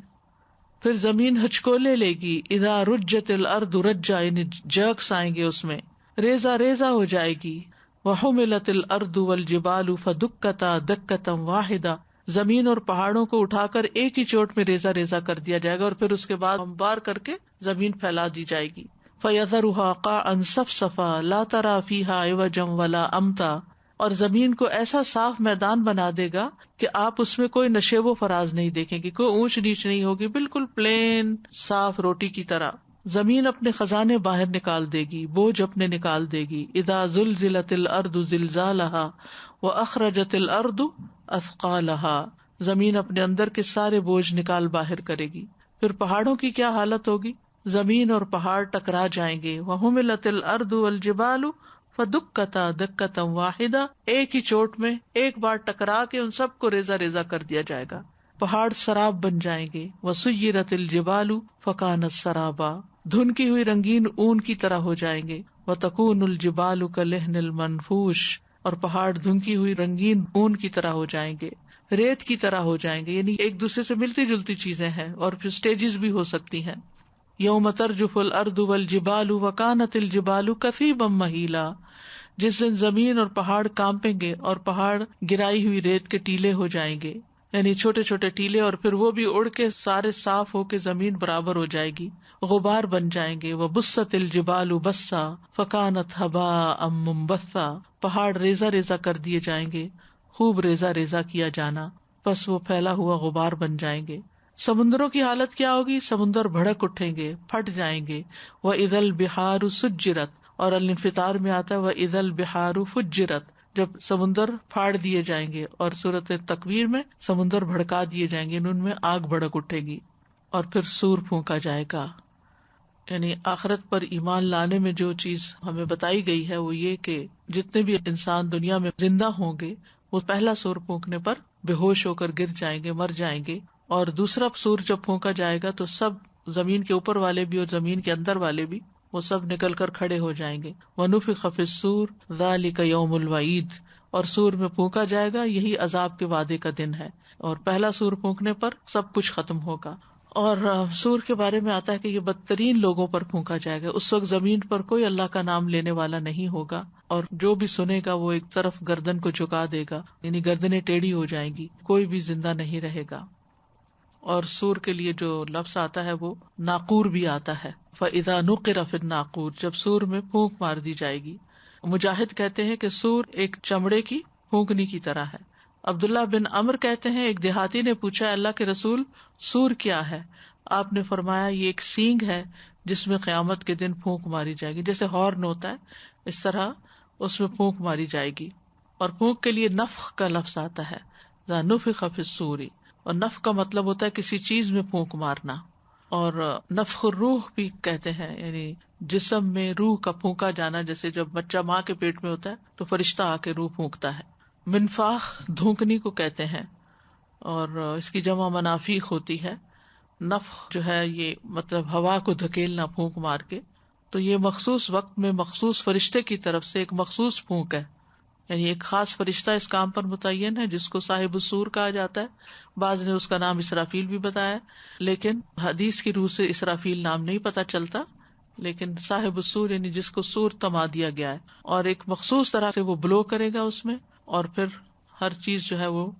پھر زمین ہچکولے لے گی. اذا رجت الارض رجا، یعنی جرکس آئیں گے اس میں، ریزہ ریزہ ہو جائے گی. وحملت الارض والجبال فدکتا دکتا واحدا، زمین اور پہاڑوں کو اٹھا کر ایک ہی چوٹ میں ریزہ ریزہ کر دیا جائے گا اور پھر اس کے بعد ہموار کر کے زمین پھیلا دی جائے گی. فَيَذَرُهَا قَاعًا صَفْصَفًا لَا تَرَىٰ فِيهَا عِوَجًا وَلَا أَمْتًا، اور زمین کو ایسا صاف میدان بنا دے گا کہ آپ اس میں کوئی نشیب و فراز نہیں دیکھیں گے، کوئی اونچ نیچ نہیں ہوگی، بالکل پلین صاف روٹی کی طرح. زمین اپنے خزانے باہر نکال دے گی، بوجھ اپنے نکال دے گی. اذا زلزلت الارض زلزالها واخرجت الارض اثقالها، زمین اپنے اندر کے سارے بوجھ نکال باہر کرے گی. پھر پہاڑوں کی کیا حالت ہوگی؟ زمین اور پہاڑ ٹکرا جائیں گے. وحملت الارض والجبال فدکتا دکتا واحدا، ایک ہی چوٹ میں ایک بار ٹکرا کے ان سب کو ریزہ ریزہ کر دیا جائے گا. پہاڑ سراب بن جائیں گے. وسیرت الجبال فکانت سرابا، دھنکی ہوئی رنگین اون کی طرح ہو جائیں گے. وتکون الجبال کالعہن المنفوش، اور پہاڑ دھنکی ہوئی رنگین اون کی طرح ہو جائیں گے، ریت کی طرح ہو جائیں گے. یعنی ایک دوسرے سے ملتی جلتی چیزیں ہیں اور پھر سٹیجز بھی ہو سکتی ہیں. یوم ترجف الارض والجبال وکانت الجبال کثیبا مہیلا، جس دن زمین اور پہاڑ کانپیں گے اور پہاڑ گرائی ہوئی ریت کے ٹیلے ہو جائیں گے، یعنی چھوٹے چھوٹے ٹیلے، اور پھر وہ بھی اڑ کے سارے صاف ہو کے زمین برابر ہو جائے گی، غبار بن جائیں گے. وبست الجبال بسا فکانت ہباء منبثا، پہاڑ ریزہ ریزہ کر دیے جائیں گے، خوب ریزہ ریزہ کیا جانا، پس وہ پھیلا ہوا غبار بن جائیں گے. سمندروں کی حالت کیا ہوگی؟ سمندر بھڑک اٹھیں گے، پھٹ جائیں گے. وَإِذَا الْبِحَارُ سُجِّرَتْ، اور الانفطار میں آتا ہے وَإِذَا الْبِحَارُ فُجِّرَتْ، جب سمندر پھاڑ دیے جائیں گے. اور سورۃ تکویر میں سمندر بھڑکا دیے جائیں گے، ان میں آگ بھڑک اٹھے گی. اور پھر سور پھونکا جائے گا. یعنی آخرت پر ایمان لانے میں جو چیز ہمیں بتائی گئی ہے وہ یہ کہ جتنے بھی انسان دنیا میں زندہ ہوں گے وہ پہلا سور پھونکنے پر بے ہوش ہو کر گر جائیں گے، مر جائیں گے. اور دوسرا سور جب پھونکا جائے گا تو سب زمین کے اوپر والے بھی اور زمین کے اندر والے بھی وہ سب نکل کر کھڑے ہو جائیں گے. وَنُفِخَ فِي الصُّورِ ذَلِكَ يَوْمُ الْوَعِيدِ، اور سور میں پھونکا جائے گا، یہی عذاب کے وعدے کا دن ہے. اور پہلا سور پھونکنے پر سب کچھ ختم ہوگا. اور سور کے بارے میں آتا ہے کہ یہ بدترین لوگوں پر پھونکا جائے گا. اس وقت زمین پر کوئی اللہ کا نام لینے والا نہیں ہوگا، اور جو بھی سنے گا وہ ایک طرف گردن کو جھکا دے گا، یعنی گردنیں ٹیڑھی ہو جائیں گی، کوئی بھی زندہ نہیں رہے گا. اور سور کے لیے جو لفظ آتا ہے وہ ناقور بھی آتا ہے. فَإِذَا نُقِرَ فِي النَّاقُورِ، جب سور میں پھونک مار دی جائے گی. مجاہد کہتے ہیں کہ سور ایک چمڑے کی پھونکنی کی طرح ہے. عبداللہ بن عمر کہتے ہیں ایک دیہاتی نے پوچھا اللہ کے رسول سور کیا ہے؟ آپ نے فرمایا یہ ایک سینگ ہے جس میں قیامت کے دن پھونک ماری جائے گی، جیسے ہارن ہوتا ہے اس طرح اس میں پھونک ماری جائے گی. اور پھونک کے لیے نفخ کا لفظ آتا ہے، ذا نفخ فی الصور، اور نفخ کا مطلب ہوتا ہے کسی چیز میں پھونک مارنا. اور نفخ الروح بھی کہتے ہیں، یعنی جسم میں روح کا پھونکا جانا، جیسے جب بچہ ماں کے پیٹ میں ہوتا ہے تو فرشتہ آ کے روح پھونکتا ہے. منفاخ دھونکنی کو کہتے ہیں اور اس کی جمع منافیخ ہوتی ہے. نفخ جو ہے یہ مطلب ہوا کو دھکیلنا پھونک مار کے، تو یہ مخصوص وقت میں مخصوص فرشتے کی طرف سے ایک مخصوص پھونک ہے، یعنی ایک خاص فرشتہ اس کام پر متعین ہے جس کو صاحب السور کہا جاتا ہے. بعض نے اس کا نام اسرافیل بھی بتایا، لیکن حدیث کی روح سے اسرافیل نام نہیں پتہ چلتا، لیکن صاحب السور یعنی جس کو سور تما دیا گیا ہے. اور ایک مخصوص طرح سے وہ بلو کرے گا اس میں، اور پھر ہر چیز جو ہے وہ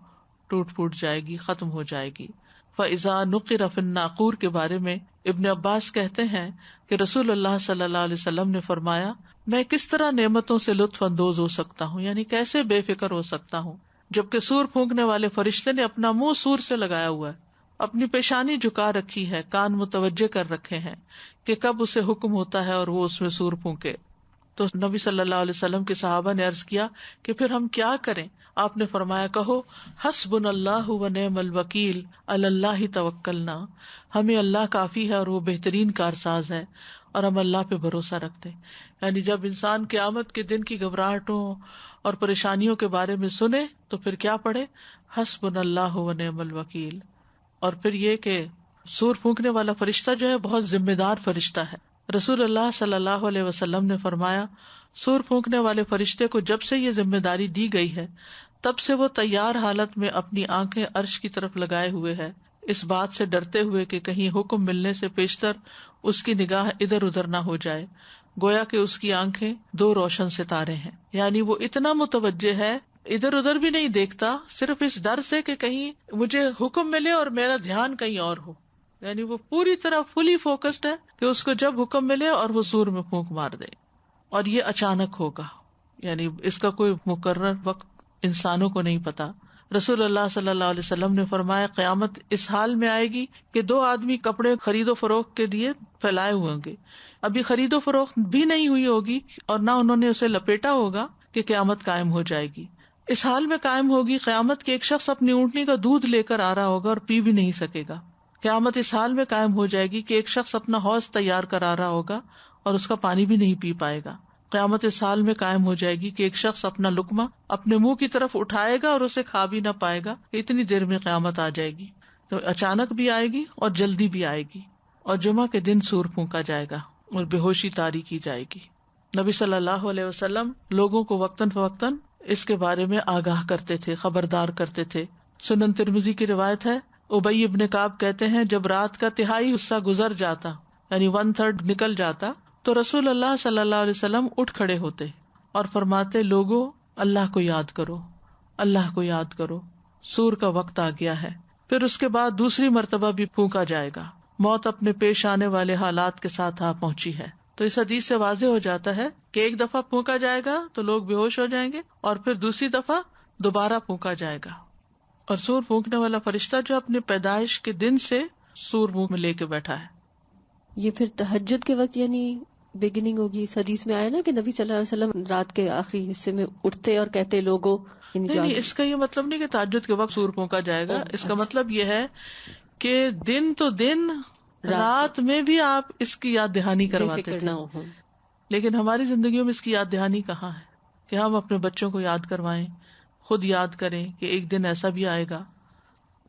ٹوٹ پھوٹ جائے گی، ختم ہو جائے گی. فَإِذَا نُقِرَ فِي النَّاقُورِ کے بارے میں ابن عباس کہتے ہیں کہ رسول اللہ صلی اللہ علیہ وسلم نے فرمایا میں کس طرح نعمتوں سے لطف اندوز ہو سکتا ہوں، یعنی کیسے بے فکر ہو سکتا ہوں، جبکہ سور پھونکنے والے فرشتے نے اپنا منہ سور سے لگایا ہوا ہے، اپنی پیشانی جھکا رکھی ہے، کان متوجہ کر رکھے ہیں کہ کب اسے حکم ہوتا ہے اور وہ اس میں سور پھونکے. تو نبی صلی اللہ علیہ وسلم کے صحابہ نے عرض کیا کہ پھر ہم کیا کریں؟ آپ نے فرمایا کہو حسبنا اللہ و نعم الوکیل علی اللہ توکلنا، ہمیں اللہ کافی ہے اور وہ بہترین کارساز ہے اور ہم اللہ پہ بھروسہ رکھتے ہیں. یعنی جب انسان قیامت کے دن کی گھبراہٹوں اور پریشانیوں کے بارے میں سنے تو پھر کیا پڑھے؟ حسبنا اللہ و نعم الوکیل. اور پھر یہ کہ سور پھونکنے والا فرشتہ جو ہے بہت ذمہ دار فرشتہ ہے. رسول اللہ صلی اللہ علیہ وسلم نے فرمایا سور پھونکنے والے فرشتے کو جب سے یہ ذمہ داری دی گئی ہے تب سے وہ تیار حالت میں اپنی آنکھیں عرش کی طرف لگائے ہوئے ہے، اس بات سے ڈرتے ہوئے کہ کہیں حکم ملنے سے پیشتر اس کی نگاہ ادھر ادھر نہ ہو جائے، گویا کہ اس کی آنکھیں دو روشن ستارے ہیں. یعنی وہ اتنا متوجہ ہے، ادھر ادھر بھی نہیں دیکھتا، صرف اس ڈر سے کہ کہیں مجھے حکم ملے اور میرا دھیان کہیں اور ہو. یعنی وہ پوری طرح فلی فوکسڈ ہے کہ اس کو جب حکم ملے اور وہ سور میں پھونک مار دے. اور یہ اچانک ہوگا، یعنی اس کا کوئی مقرر وقت انسانوں کو نہیں پتا. رسول اللہ صلی اللہ علیہ وسلم نے فرمایا قیامت اس حال میں آئے گی کہ دو آدمی کپڑے خرید و فروخت کے لیے پھیلائے ہوئے ہوں گے، ابھی خرید و فروخت بھی نہیں ہوئی ہوگی اور نہ انہوں نے اسے لپیٹا ہوگا کہ قیامت قائم ہو جائے گی. اس حال میں قائم ہوگی قیامت کہ ایک شخص اپنی اونٹنی کا دودھ لے کر آ رہا ہوگا اور پی بھی نہیں سکے گا. قیامت اس حال میں قائم ہو جائے گی کہ ایک شخص اپنا حوض تیار کرا رہا ہوگا اور اس کا پانی بھی نہیں پی پائے گا. قیامت اس حال میں قائم ہو جائے گی کہ ایک شخص اپنا لقمہ اپنے منہ کی طرف اٹھائے گا اور اسے کھا بھی نہ پائے گا. اتنی دیر میں قیامت آ جائے گی. تو اچانک بھی آئے گی اور جلدی بھی آئے گی. اور جمعہ کے دن سور پھونکا جائے گا اور بے ہوشی طاری کی جائے گی. نبی صلی اللہ علیہ وسلم لوگوں کو وقتاً فوقتاً اس کے بارے میں آگاہ کرتے تھے، خبردار کرتے تھے. سنن ترمذی کی روایت ہے، ابی ابن کعب کہتے ہیں جب رات کا تہائی حصہ گزر جاتا، یعنی 1/3 نکل جاتا، تو رسول اللہ صلی اللہ علیہ وسلم اٹھ کھڑے ہوتے اور فرماتے لوگو اللہ کو یاد کرو، اللہ کو یاد کرو، سور کا وقت آ گیا ہے. پھر اس کے بعد دوسری مرتبہ بھی پھونکا جائے گا، موت اپنے پیش آنے والے حالات کے ساتھ آ پہنچی ہے. تو اس حدیث سے واضح ہو جاتا ہے کہ ایک دفعہ پھونکا جائے گا تو لوگ بے ہوش ہو جائیں گے اور پھر دوسری دفعہ دوبارہ پھونکا جائے گا. اور سور پھونکنے والا فرشتہ جو اپنے پیدائش کے دن سے سور منہ میں لے کے بیٹھا ہے. یہ پھر تہجد کے وقت یعنی بگننگ ہوگی. اس حدیث میں آیا نا کہ نبی صلی اللہ علیہ وسلم رات کے آخری حصے میں اٹھتے اور کہتے لوگوں. نہیں، اس کا یہ مطلب نہیں کہ تہجد کے وقت سور پھونکا جائے گا. اس کا مطلب یہ ہے کہ دن تو دن رات میں بھی آپ اس کی یاد دہانی کرواتے تھے. لیکن ہماری زندگیوں میں اس کی یاد دہانی کہاں ہے کہ ہم اپنے بچوں کو یاد کروائیں، خود یاد کریں کہ ایک دن ایسا بھی آئے گا.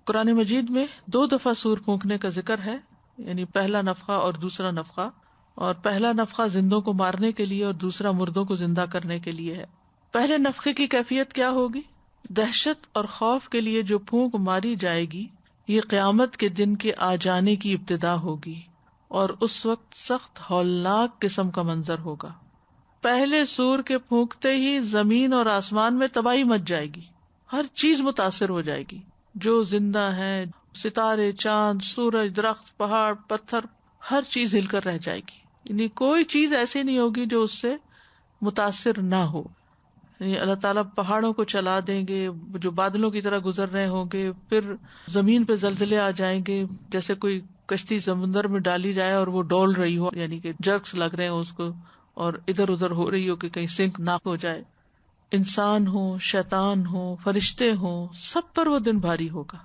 قرآن مجید میں 2 دفعہ سور پھونکنے کا ذکر ہے، یعنی پہلا نفخہ اور دوسرا نفخہ. اور پہلا نفخہ زندوں کو مارنے کے لیے اور دوسرا مردوں کو زندہ کرنے کے لیے ہے. پہلے نفخے کی کیفیت کیا ہوگی؟ دہشت اور خوف کے لیے جو پھونک ماری جائے گی یہ قیامت کے دن کے آ جانے کی ابتدا ہوگی اور اس وقت سخت ہولناک قسم کا منظر ہوگا. پہلے سور کے پھونکتے ہی زمین اور آسمان میں تباہی مچ جائے گی، ہر چیز متاثر ہو جائے گی، جو زندہ ہے، ستارے، چاند، سورج، درخت، پہاڑ، پتھر، ہر چیز ہل کر رہ جائے گی. یعنی کوئی چیز ایسی نہیں ہوگی جو اس سے متاثر نہ ہو. یعنی اللہ تعالیٰ پہاڑوں کو چلا دیں گے جو بادلوں کی طرح گزر رہے ہوں گے، پھر زمین پہ زلزلے آ جائیں گے، جیسے کوئی کشتی سمندر میں ڈالی جائے اور وہ ڈول رہی ہو، یعنی کہ جرکس لگ رہے ہیں اس کو اور ادھر ادھر ہو رہی ہو کہ کہیں سنک نہ ہو جائے. انسان ہو، شیطان ہو، فرشتے ہوں، سب پر وہ دن بھاری ہوگا.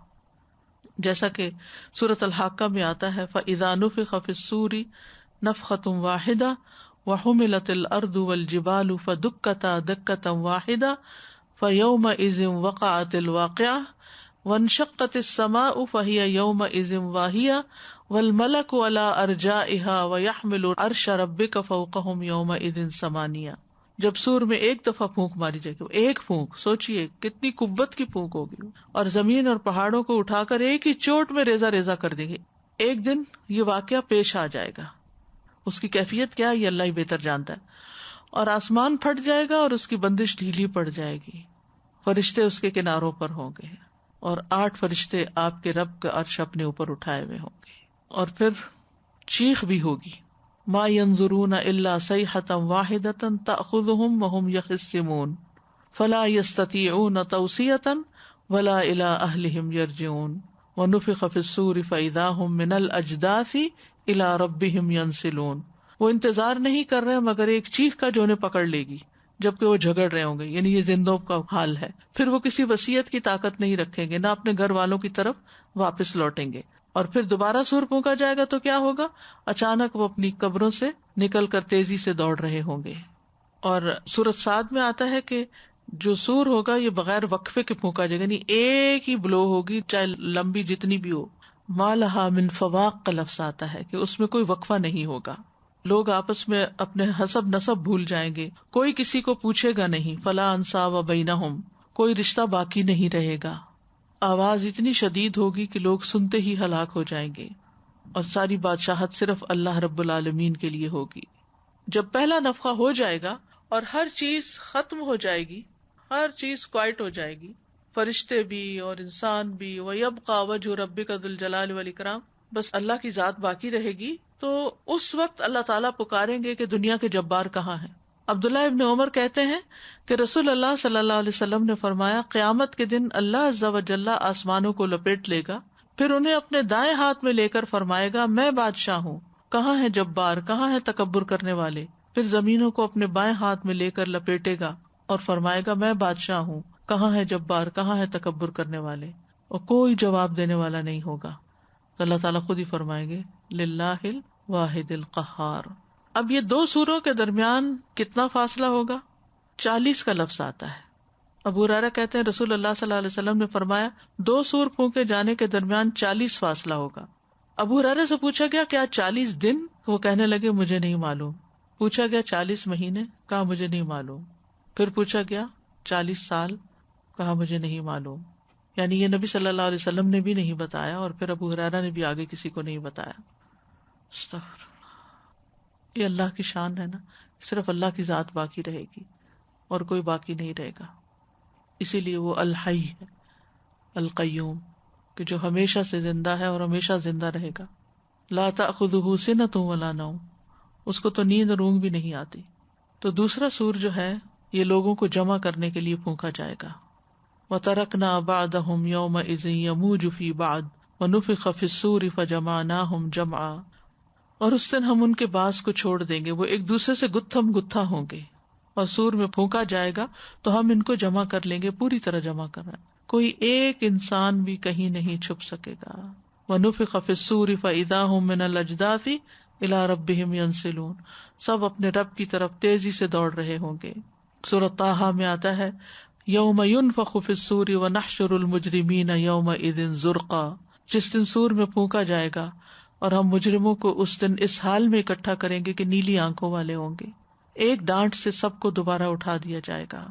جیسا کہ سورۃ الحاقہ میں آتا ہے فَإِذَا نُفِخَ فِي الصُّورِ نَفْخَةٌ وَاحِدَةٌ وَحُمِلَتِ الْأَرْضُ وَالْجِبَالُ فَدُكَّتَا دَكَّةً وَاحِدَةً فَيَوْمَئِذٍ وَقَعَتِ الْوَاقِعَةُ وَانشَقَّتِ السَّمَاءُ فَهِيَ يَوْمَئِذٍ وَاهِيَةٌ وَالْمَلَكُ عَلَى أَرْجَائِهَا وَيَحْمِلُ عَرْشَ رَبِّكَ فَوْقَهُمْ يَوْمَئِذٍ ثَمَانِيَةٌ. جب سور میں ایک دفعہ پھونک ماری جائے گی، ایک پھونک، سوچئے کتنی قوت کی پھونک ہوگی، اور زمین اور پہاڑوں کو اٹھا کر ایک ہی چوٹ میں ریزہ ریزہ کر دیں گے. ایک دن یہ واقعہ پیش آ جائے گا، اس کی کیفیت کیا ہے یہ اللہ ہی بہتر جانتا ہے. اور آسمان پھٹ جائے گا اور اس کی بندش ڈھیلی پڑ جائے گی، فرشتے اس کے کناروں پر ہوں گے اور 8 فرشتے آپ کے رب کا عرش اپنے اوپر اٹھائے ہوئے ہوں گے. اور پھر چیخ بھی ہوگی، ما ينظرون الا صيحة واحدة تأخذهم وهم يخصمون فلا يستطيعون توصية ولا الى اهلهم يرجعون ونفخ في الصور فاذا هم من الاجداث الى ربهم ينسلون وہ انتظار نہیں کر رہے مگر ایک چیخ کا جو انہیں پکڑ لے گی جبکہ وہ جھگڑ رہے ہوں گے. یعنی یہ زندوں کا حال ہے. پھر وہ کسی وصیت کی طاقت نہیں رکھیں گے، نہ اپنے گھر والوں کی طرف واپس لوٹیں گے. اور پھر دوبارہ سور پھونکا جائے گا تو کیا ہوگا؟ اچانک وہ اپنی قبروں سے نکل کر تیزی سے دوڑ رہے ہوں گے. اور سورۃ صاد میں آتا ہے کہ جو سور ہوگا یہ بغیر وقفے کے پھونکا جائے گا، یعنی ایک ہی بلو ہوگی چاہے لمبی جتنی بھی ہو. ما لہا من فواق کا لفظ آتا ہے کہ اس میں کوئی وقفہ نہیں ہوگا. لوگ آپس میں اپنے حسب نسب بھول جائیں گے، کوئی کسی کو پوچھے گا نہیں. فلا انصاب بینہم، کوئی رشتہ باقی نہیں رہے گا. آواز اتنی شدید ہوگی کہ لوگ سنتے ہی ہلاک ہو جائیں گے. اور ساری بادشاہت صرف اللہ رب العالمین کے لیے ہوگی. جب پہلا نفخہ ہو جائے گا اور ہر چیز ختم ہو جائے گی، ہر چیز کوائٹ ہو جائے گی، فرشتے بھی اور انسان بھی، وَيَبْقَى وَجْهُ رَبِّكَ ذُو الْجَلَالِ وَالْإِكْرَامِ، بس اللہ کی ذات باقی رہے گی. تو اس وقت اللہ تعالیٰ پکاریں گے کہ دنیا کے جبار کہاں ہیں. عبداللہ ابن عمر کہتے ہیں کہ رسول اللہ صلی اللہ علیہ وسلم نے فرمایا، قیامت کے دن اللہ عز و جل آسمانوں کو لپیٹ لے گا، پھر انہیں اپنے دائیں ہاتھ میں لے کر فرمائے گا میں بادشاہ ہوں، کہاں ہے جبار، کہاں ہے تکبر کرنے والے. پھر زمینوں کو اپنے بائیں ہاتھ میں لے کر لپیٹے گا اور فرمائے گا میں بادشاہ ہوں، کہاں ہے جبار، کہاں ہے تکبر کرنے والے. اور کوئی جواب دینے والا نہیں ہوگا. تو اللہ تعالیٰ خود ہی فرمائیں گے للہ الواحد القہار. اب یہ دو سوروں کے درمیان کتنا فاصلہ ہوگا؟ 40 کا لفظ آتا ہے. ابو ہریرہ کہتے ہیں رسول اللہ صلی اللہ علیہ وسلم نے فرمایا 2 سور پھونکے جانے کے درمیان 40 فاصلہ ہوگا. ابو ہریرہ سے پوچھا گیا کیا 40 دن؟ وہ کہنے لگے مجھے نہیں معلوم. پوچھا گیا 40 مہینے؟ کہا مجھے نہیں معلوم. پھر پوچھا گیا 40 سال؟ کہا مجھے نہیں معلوم. یعنی یہ نبی صلی اللہ علیہ وسلم نے بھی نہیں بتایا اور پھر ابو ہریرہ نے بھی آگے کسی کو نہیں بتایا. استغفر اللہ. یہ اللہ کی شان ہے نا، صرف اللہ کی ذات باقی رہے گی اور کوئی باقی نہیں رہے گا. اسی لیے وہ الحی ہے، القیوم، کہ جو ہمیشہ سے زندہ ہے اور ہمیشہ زندہ رہے گا. لا تأخذہ سنۃ ولا نوم، اس کو تو نیند اور اونگ بھی نہیں آتی. تو دوسرا سور جو ہے یہ لوگوں کو جمع کرنے کے لیے پھونکا جائے گا. وَتَرَكْنَا بَعْدَهُمْ يَوْمَئِذٍ يَمُوجُ فِي بَعْضٍ وَنُفِخَ فِي الصُّورِ فَجَمَعْنَاهُمْ جَمْعًا. اور اس دن ہم ان کے بعض کو چھوڑ دیں گے، وہ ایک دوسرے سے گتھم گتھا ہوں گے، اور سور میں پھونکا جائے گا تو ہم ان کو جمع کر لیں گے، پوری طرح جمع کرنا. کوئی ایک انسان بھی کہیں نہیں چھپ سکے گا. وَنُفِخَ فِي الصُّورِ فَإِذَا هُم مِّنَ الْأَجْدَاثِ إِلَىٰ رَبِّهِمْ يَنسِلُونَ. سب اپنے رب کی طرف تیزی سے دوڑ رہے ہوں گے. سورۃ طٰہٰ میں آتا ہے یوم ينفخ فی الصور ونحشر المجرمین یومئذ زرقا. جس دن سور میں پھونکا جائے گا اور ہم مجرموں کو اس دن اس حال میں اکٹھا کریں گے کہ نیلی آنکھوں والے ہوں گے. ایک ڈانٹ سے سب کو دوبارہ اٹھا دیا جائے گا.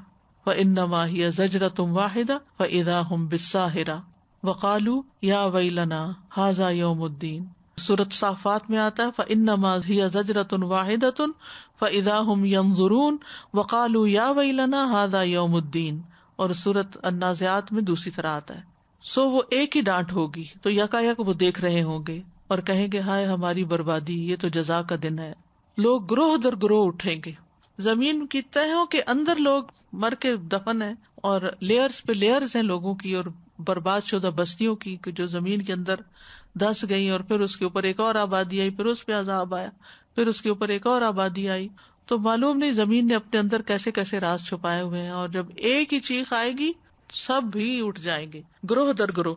وَإِنَّمَا هِيَ زَجْرَةٌ وَاحِدَةٌ فَإِذَا هُمْ بِالسَّاهِرَةِ وَقَالُوا يَا وَيْلَنَا هَذَا يَوْمُ الدِّينِ. سورۃ صافات میں آتا ہے فَإِنَّمَا هِيَ زَجْرَةٌ وَاحِدَةٌ فَإِذَا هُمْ يَنظُرُونَ وَقَالُوا يَا وَيْلَنَا هَذَا يَوْمُ الدِّينِ. اور سورۃ النازعات میں دوسری طرح آتا ہے وہ ایک ہی ڈانٹ ہوگی تو یکا یک وہ دیکھ رہے ہوں گے اور کہیں گے ہائے ہماری بربادی، یہ تو جزا کا دن ہے. لوگ گروہ در گروہ اٹھیں گے، زمین کی تہوں کے اندر لوگ مر کے دفن ہیں اور لیئرز پہ لیئرز ہیں لوگوں کی اور برباد شدہ بستیوں کی جو زمین کے اندر دھس گئی، اور پھر اس کے اوپر ایک اور آبادی آئی، پھر اس پہ عذاب آیا، پھر اس کے اوپر ایک اور آبادی آئی. تو معلوم نہیں زمین نے اپنے اندر کیسے کیسے راز چھپائے ہوئے ہیں. اور جب ایک ہی چیخ آئے گی سب بھی اٹھ جائیں گے گروہ در گروہ.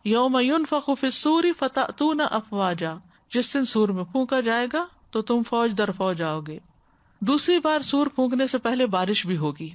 یوم ينفخ فی الصور فتأتون افواجا. جس دن سور میں پھونکا جائے گا تو تم فوج در فوج آؤ گے. دوسری بار سور پھونکنے سے پہلے بارش بھی ہوگی.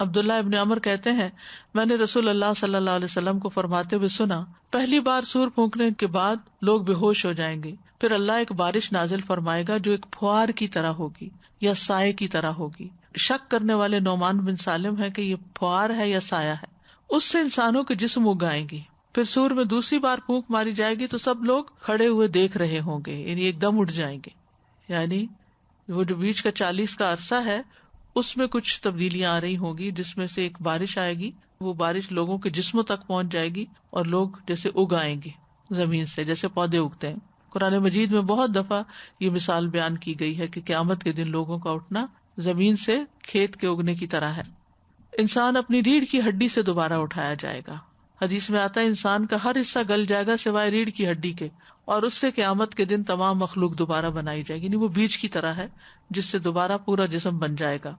عبداللہ ابن عمر کہتے ہیں میں نے رسول اللہ صلی اللہ علیہ وسلم کو فرماتے ہوئے سنا پہلی بار سور پھونکنے کے بعد لوگ بے ہوش ہو جائیں گے، پھر اللہ ایک بارش نازل فرمائے گا جو ایک پھوار کی طرح ہوگی یا سائے کی طرح ہوگی. شک کرنے والے نعمان بن سالم ہے کہ یہ پھوار ہے یا سایہ ہے. اس سے انسانوں کے جسم اگائیں گے. پھر سور میں دوسری بار پھونک ماری جائے گی تو سب لوگ کھڑے ہوئے دیکھ رہے ہوں گے، یعنی ایک دم اٹھ جائیں گے. یعنی وہ جو بیچ کا 40 کا عرصہ ہے اس میں کچھ تبدیلیاں آ رہی ہوں گی، جس میں سے ایک بارش آئے گی، وہ بارش لوگوں کے جسموں تک پہنچ جائے گی اور لوگ جیسے اگائیں گے زمین سے، جیسے پودے اگتے ہیں. قرآن مجید میں بہت دفعہ یہ مثال بیان کی گئی ہے کہ قیامت کے دن لوگوں کا اٹھنا زمین سے کھیت کے اگنے کی طرح ہے. انسان اپنی ریڑھ کی ہڈی سے دوبارہ اٹھایا جائے گا. حدیث میں آتا ہے انسان کا ہر حصہ گل جائے گا سوائے ریڑھ کی ہڈی کے، اور اس سے قیامت کے دن تمام مخلوق دوبارہ بنائی جائے گی، یعنی وہ بیج کی طرح ہے جس سے دوبارہ پورا جسم بن جائے گا.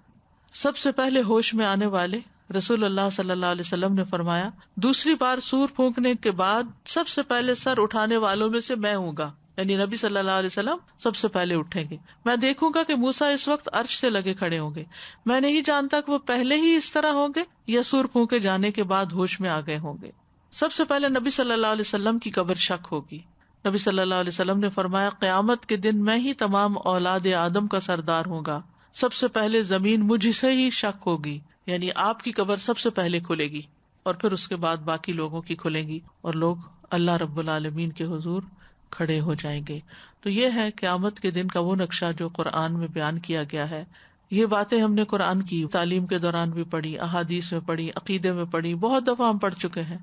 سب سے پہلے ہوش میں آنے والے رسول اللہ صلی اللہ علیہ وسلم نے فرمایا دوسری بار سور پھونکنے کے بعد سب سے پہلے سر اٹھانے والوں میں سے میں ہوں گا، یعنی نبی صلی اللہ علیہ وسلم سب سے پہلے اٹھیں گے. میں دیکھوں گا کہ موسیٰ اس وقت عرش سے لگے کھڑے ہوں گے. میں نہیں جانتا کہ وہ پہلے ہی اس طرح ہوں گے یا سور پھونکے جانے کے بعد ہوش میں آ گئے ہوں گے. سب سے پہلے نبی صلی اللہ علیہ وسلم کی قبر شق ہوگی. نبی صلی اللہ علیہ وسلم نے فرمایا قیامت کے دن میں ہی تمام اولاد آدم کا سردار ہوں گا. سب سے پہلے زمین مجھ سے ہی شق ہوگی، یعنی آپ کی قبر سب سے پہلے کھلے گی اور پھر اس کے بعد باقی لوگوں کی کھلیں گی اور لوگ اللہ رب العالمین کے حضور کھڑے ہو جائیں گے. تو یہ ہے قیامت کے دن کا وہ نقشہ جو قرآن میں بیان کیا گیا ہے. یہ باتیں ہم نے قرآن کی تعلیم کے دوران بھی پڑھی، احادیث میں پڑھی، عقیدے میں پڑھی، بہت دفعہ ہم پڑھ چکے ہیں.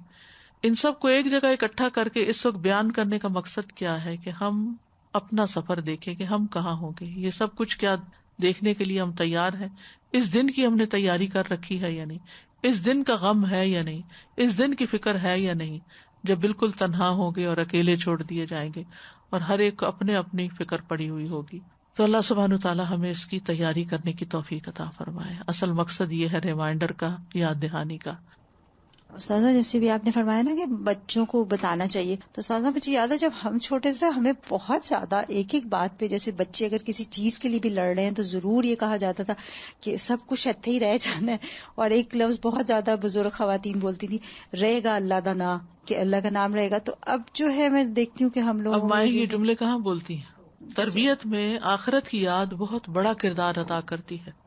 ان سب کو ایک جگہ اکٹھا کر کے اس وقت بیان کرنے کا مقصد کیا ہے کہ ہم اپنا سفر دیکھیں کہ ہم کہاں ہوں گے. یہ سب کچھ کیا دیکھنے کے لیے ہم تیار ہیں؟ اس دن کی ہم نے تیاری کر رکھی ہے یا نہیں؟ اس دن کا غم ہے یا نہیں؟ اس دن کی فکر ہے یا نہیں؟ جب بالکل تنہا ہوں گے اور اکیلے چھوڑ دیے جائیں گے اور ہر ایک کو اپنے اپنی فکر پڑی ہوئی ہوگی. تو اللہ سبحانہ تعالیٰ ہمیں اس کی تیاری کرنے کی توفیق عطا فرمائے. اصل مقصد یہ ہے ریمائنڈر کا، یاد دہانی کا. استاذہ جیسے بھی آپ نے فرمایا نا کہ بچوں کو بتانا چاہیے، تو استاذہ مجھے یاد ہے جب ہم چھوٹے تھے ہمیں بہت زیادہ ایک ایک بات پہ، جیسے بچے اگر کسی چیز کے لیے بھی لڑ رہے ہیں تو ضرور یہ کہا جاتا تھا کہ سب کچھ اتھے ہی رہ جانا ہے. اور ایک لفظ بہت زیادہ بزرگ خواتین بولتی تھی، رہے گا اللہ دا نام، کہ اللہ کا نام رہے گا. تو اب جو ہے میں دیکھتی ہوں کہ ہم لوگ اب مائیں یہ جملے کہاں بولتی ہیں. تربیت میں آخرت کی یاد بہت بڑا کردار ادا کرتی ہے.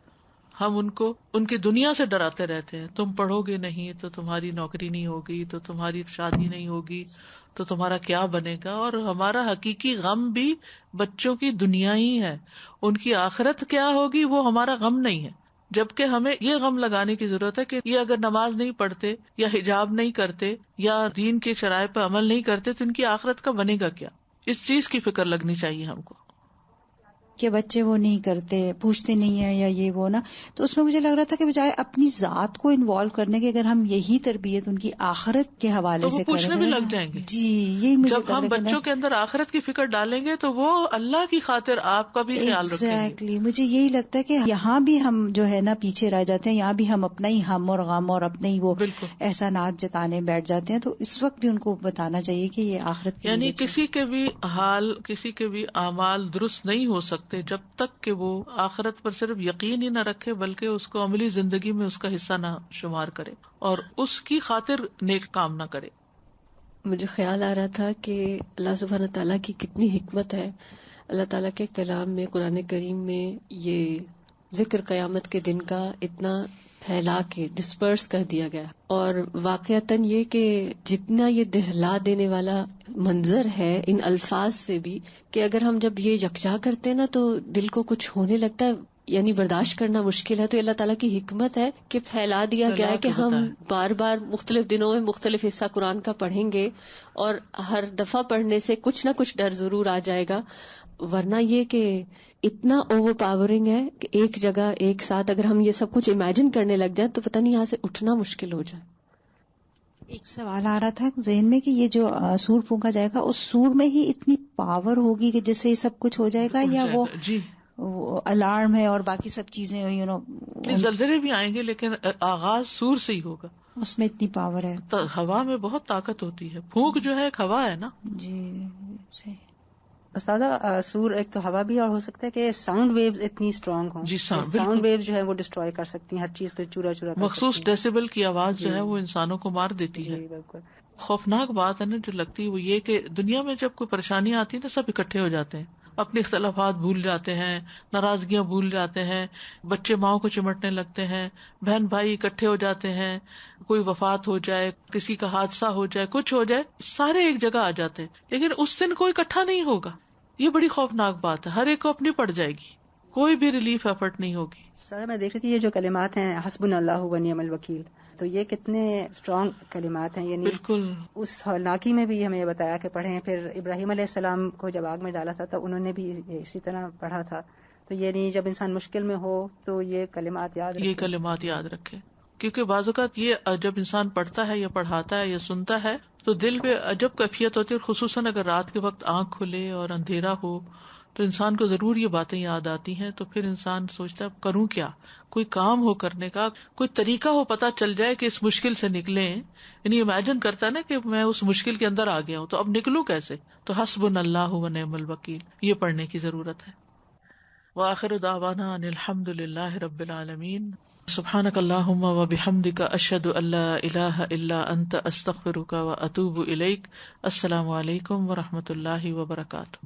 ہم ان کو ان کی دنیا سے ڈراتے رہتے ہیں، تم پڑھو گے نہیں تو تمہاری نوکری نہیں ہوگی، تو تمہاری شادی نہیں ہوگی، تو تمہارا کیا بنے گا. اور ہمارا حقیقی غم بھی بچوں کی دنیا ہی ہے، ان کی آخرت کیا ہوگی وہ ہمارا غم نہیں ہے. جبکہ ہمیں یہ غم لگانے کی ضرورت ہے کہ یہ اگر نماز نہیں پڑھتے یا حجاب نہیں کرتے یا دین کے شرائع پہ عمل نہیں کرتے تو ان کی آخرت کا بنے گا کیا. اس چیز کی فکر لگنی چاہیے ہم کو کہ بچے وہ نہیں کرتے، پوچھتے نہیں ہیں یا یہ وہ نا. تو اس میں مجھے لگ رہا تھا کہ بجائے اپنی ذات کو انوالو کرنے کے اگر ہم یہی تربیت ان کی آخرت کے حوالے سے پوچھنے بھی لگ جائیں گے. جی یہی مجھے جب ہم بچوں کے اندر آخرت کی فکر ڈالیں گے تو وہ اللہ کی خاطر آپ کا بھی خیال رکھیں گے. ایگزیکٹلی مجھے یہی لگتا ہے کہ یہاں بھی ہم جو ہے نا پیچھے رہ جاتے ہیں، یہاں بھی ہم اپنا ہی ہم اور غم اور اپنے ہی وہ احسانات جتانے بیٹھ جاتے ہیں. تو اس وقت بھی ان کو بتانا چاہیے کہ یہ آخرت کی یعنی کسی کے بھی حال، کسی کے بھی اعمال درست نہیں ہو سکتے جب تک کہ وہ آخرت پر صرف یقین ہی نہ رکھے بلکہ اس کو عملی زندگی میں اس کا حصہ نہ شمار کرے اور اس کی خاطر نیک کام نہ کرے. مجھے خیال آ رہا تھا کہ اللہ سبحانہ تعالیٰ کی کتنی حکمت ہے. اللہ تعالیٰ کے کلام میں، قرآن کریم میں یہ ذکر قیامت کے دن کا اتنا پھیلا کے ڈسپرس کر دیا گیا، اور واقعتاً یہ کہ جتنا یہ دہلا دینے والا منظر ہے ان الفاظ سے بھی، کہ اگر ہم جب یہ یکجا کرتے ہیں نا تو دل کو کچھ ہونے لگتا ہے، یعنی برداشت کرنا مشکل ہے. تو اللہ تعالیٰ کی حکمت ہے کہ پھیلا دیا گیا ہے کہ ہم بار بار مختلف دنوں میں مختلف حصہ قرآن کا پڑھیں گے اور ہر دفعہ پڑھنے سے کچھ نہ کچھ ڈر ضرور آ جائے گا. ورنہ یہ کہ اتنا اوور پاورنگ ہے کہ ایک جگہ ایک ساتھ اگر ہم یہ سب کچھ امیجن کرنے لگ جائیں تو پتہ نہیں یہاں سے اٹھنا مشکل ہو جائے. ایک سوال آ رہا تھا ذہن میں کہ یہ جو سور پھونکا جائے گا اس سور میں ہی اتنی پاور ہوگی کہ جس سے یہ سب کچھ ہو جائے گا، یا وہ الارم ہے اور باقی سب چیزیں زلزلے بھی آئیں گے لیکن آغاز سور سے ہی ہوگا. اس میں اتنی پاور ہے. ہوا میں بہت طاقت ہوتی ہے، پھونک جو ہے ایک ہوا ہے نا. جی صحیح. استاذہ سور ایک تو ہوا بھی، اور ہو سکتا ہے کہ ساؤنڈ ویوز اتنی اسٹرانگ ہوں. جی ساؤنڈ ویوز جو ہے وہ ڈسٹروائے کر سکتی ہیں ہر چیز کو، چورا چورا. مخصوص ڈیسیبل کی آواز جو ہے وہ انسانوں کو مار دیتی ہے. بالکل خوفناک بات ہے نا جو لگتی ہے وہ یہ کہ دنیا میں جب کوئی پریشانی آتی ہے تو سب اکٹھے ہو جاتے ہیں، اپنے اختلافات بھول جاتے ہیں، ناراضگیاں بھول جاتے ہیں، بچے ماؤں کو چمٹنے لگتے ہیں، بہن بھائی اکٹھے ہو جاتے ہیں، کوئی وفات ہو جائے، کسی کا حادثہ ہو جائے، کچھ ہو جائے، سارے ایک جگہ آ جاتے ہیں. لیکن اس دن کوئی اکٹھا نہیں ہوگا. یہ بڑی خوفناک بات ہے. ہر ایک کو اپنی پڑ جائے گی، کوئی بھی ریلیف ایفرٹ نہیں ہوگی. سر میں دیکھ رہی تھی یہ جو کلمات ہیں حسبنا اللہ و نعم الوکیل، تو یہ کتنے اسٹرانگ کلمات ہیں. یعنی بالکل اس ہولناکی میں بھی ہمیں یہ بتایا کہ پڑھیں. پھر ابراہیم علیہ السلام کو جب آگ میں ڈالا تھا تو انہوں نے بھی اسی طرح پڑھا تھا. تو یہ نہیں جب انسان مشکل میں ہو تو یہ کلمات یاد رکھے. یہ کلمات یاد رکھے. کیونکہ بعض اوقات یہ جب انسان پڑھتا ہے یا پڑھاتا ہے یا سنتا ہے تو دل پہ عجب کیفیت ہوتی ہے، اور خصوصاً اگر رات کے وقت آنکھ کھلے اور اندھیرا ہو تو انسان کو ضرور یہ باتیں یاد آتی ہیں. تو پھر انسان سوچتا ہے کروں کیا، کوئی کام ہو کرنے کا، کوئی طریقہ ہو پتہ چل جائے کہ اس مشکل سے نکلیں. یعنی امیجن کرتا ہے نا کہ میں اس مشکل کے اندر آ گیا ہوں تو اب نکلوں کیسے. تو حسبنا اللہ و نعم الوکیل یہ پڑھنے کی ضرورت ہے. وآخر دعوانا ان الحمد للہ رب العالمین. سبحانک اللہم و بحمدک اشہد ان لا الہ الا انت استغفرک و اتوب الیک. السلام علیکم و رحمۃ اللہ وبرکاتہ.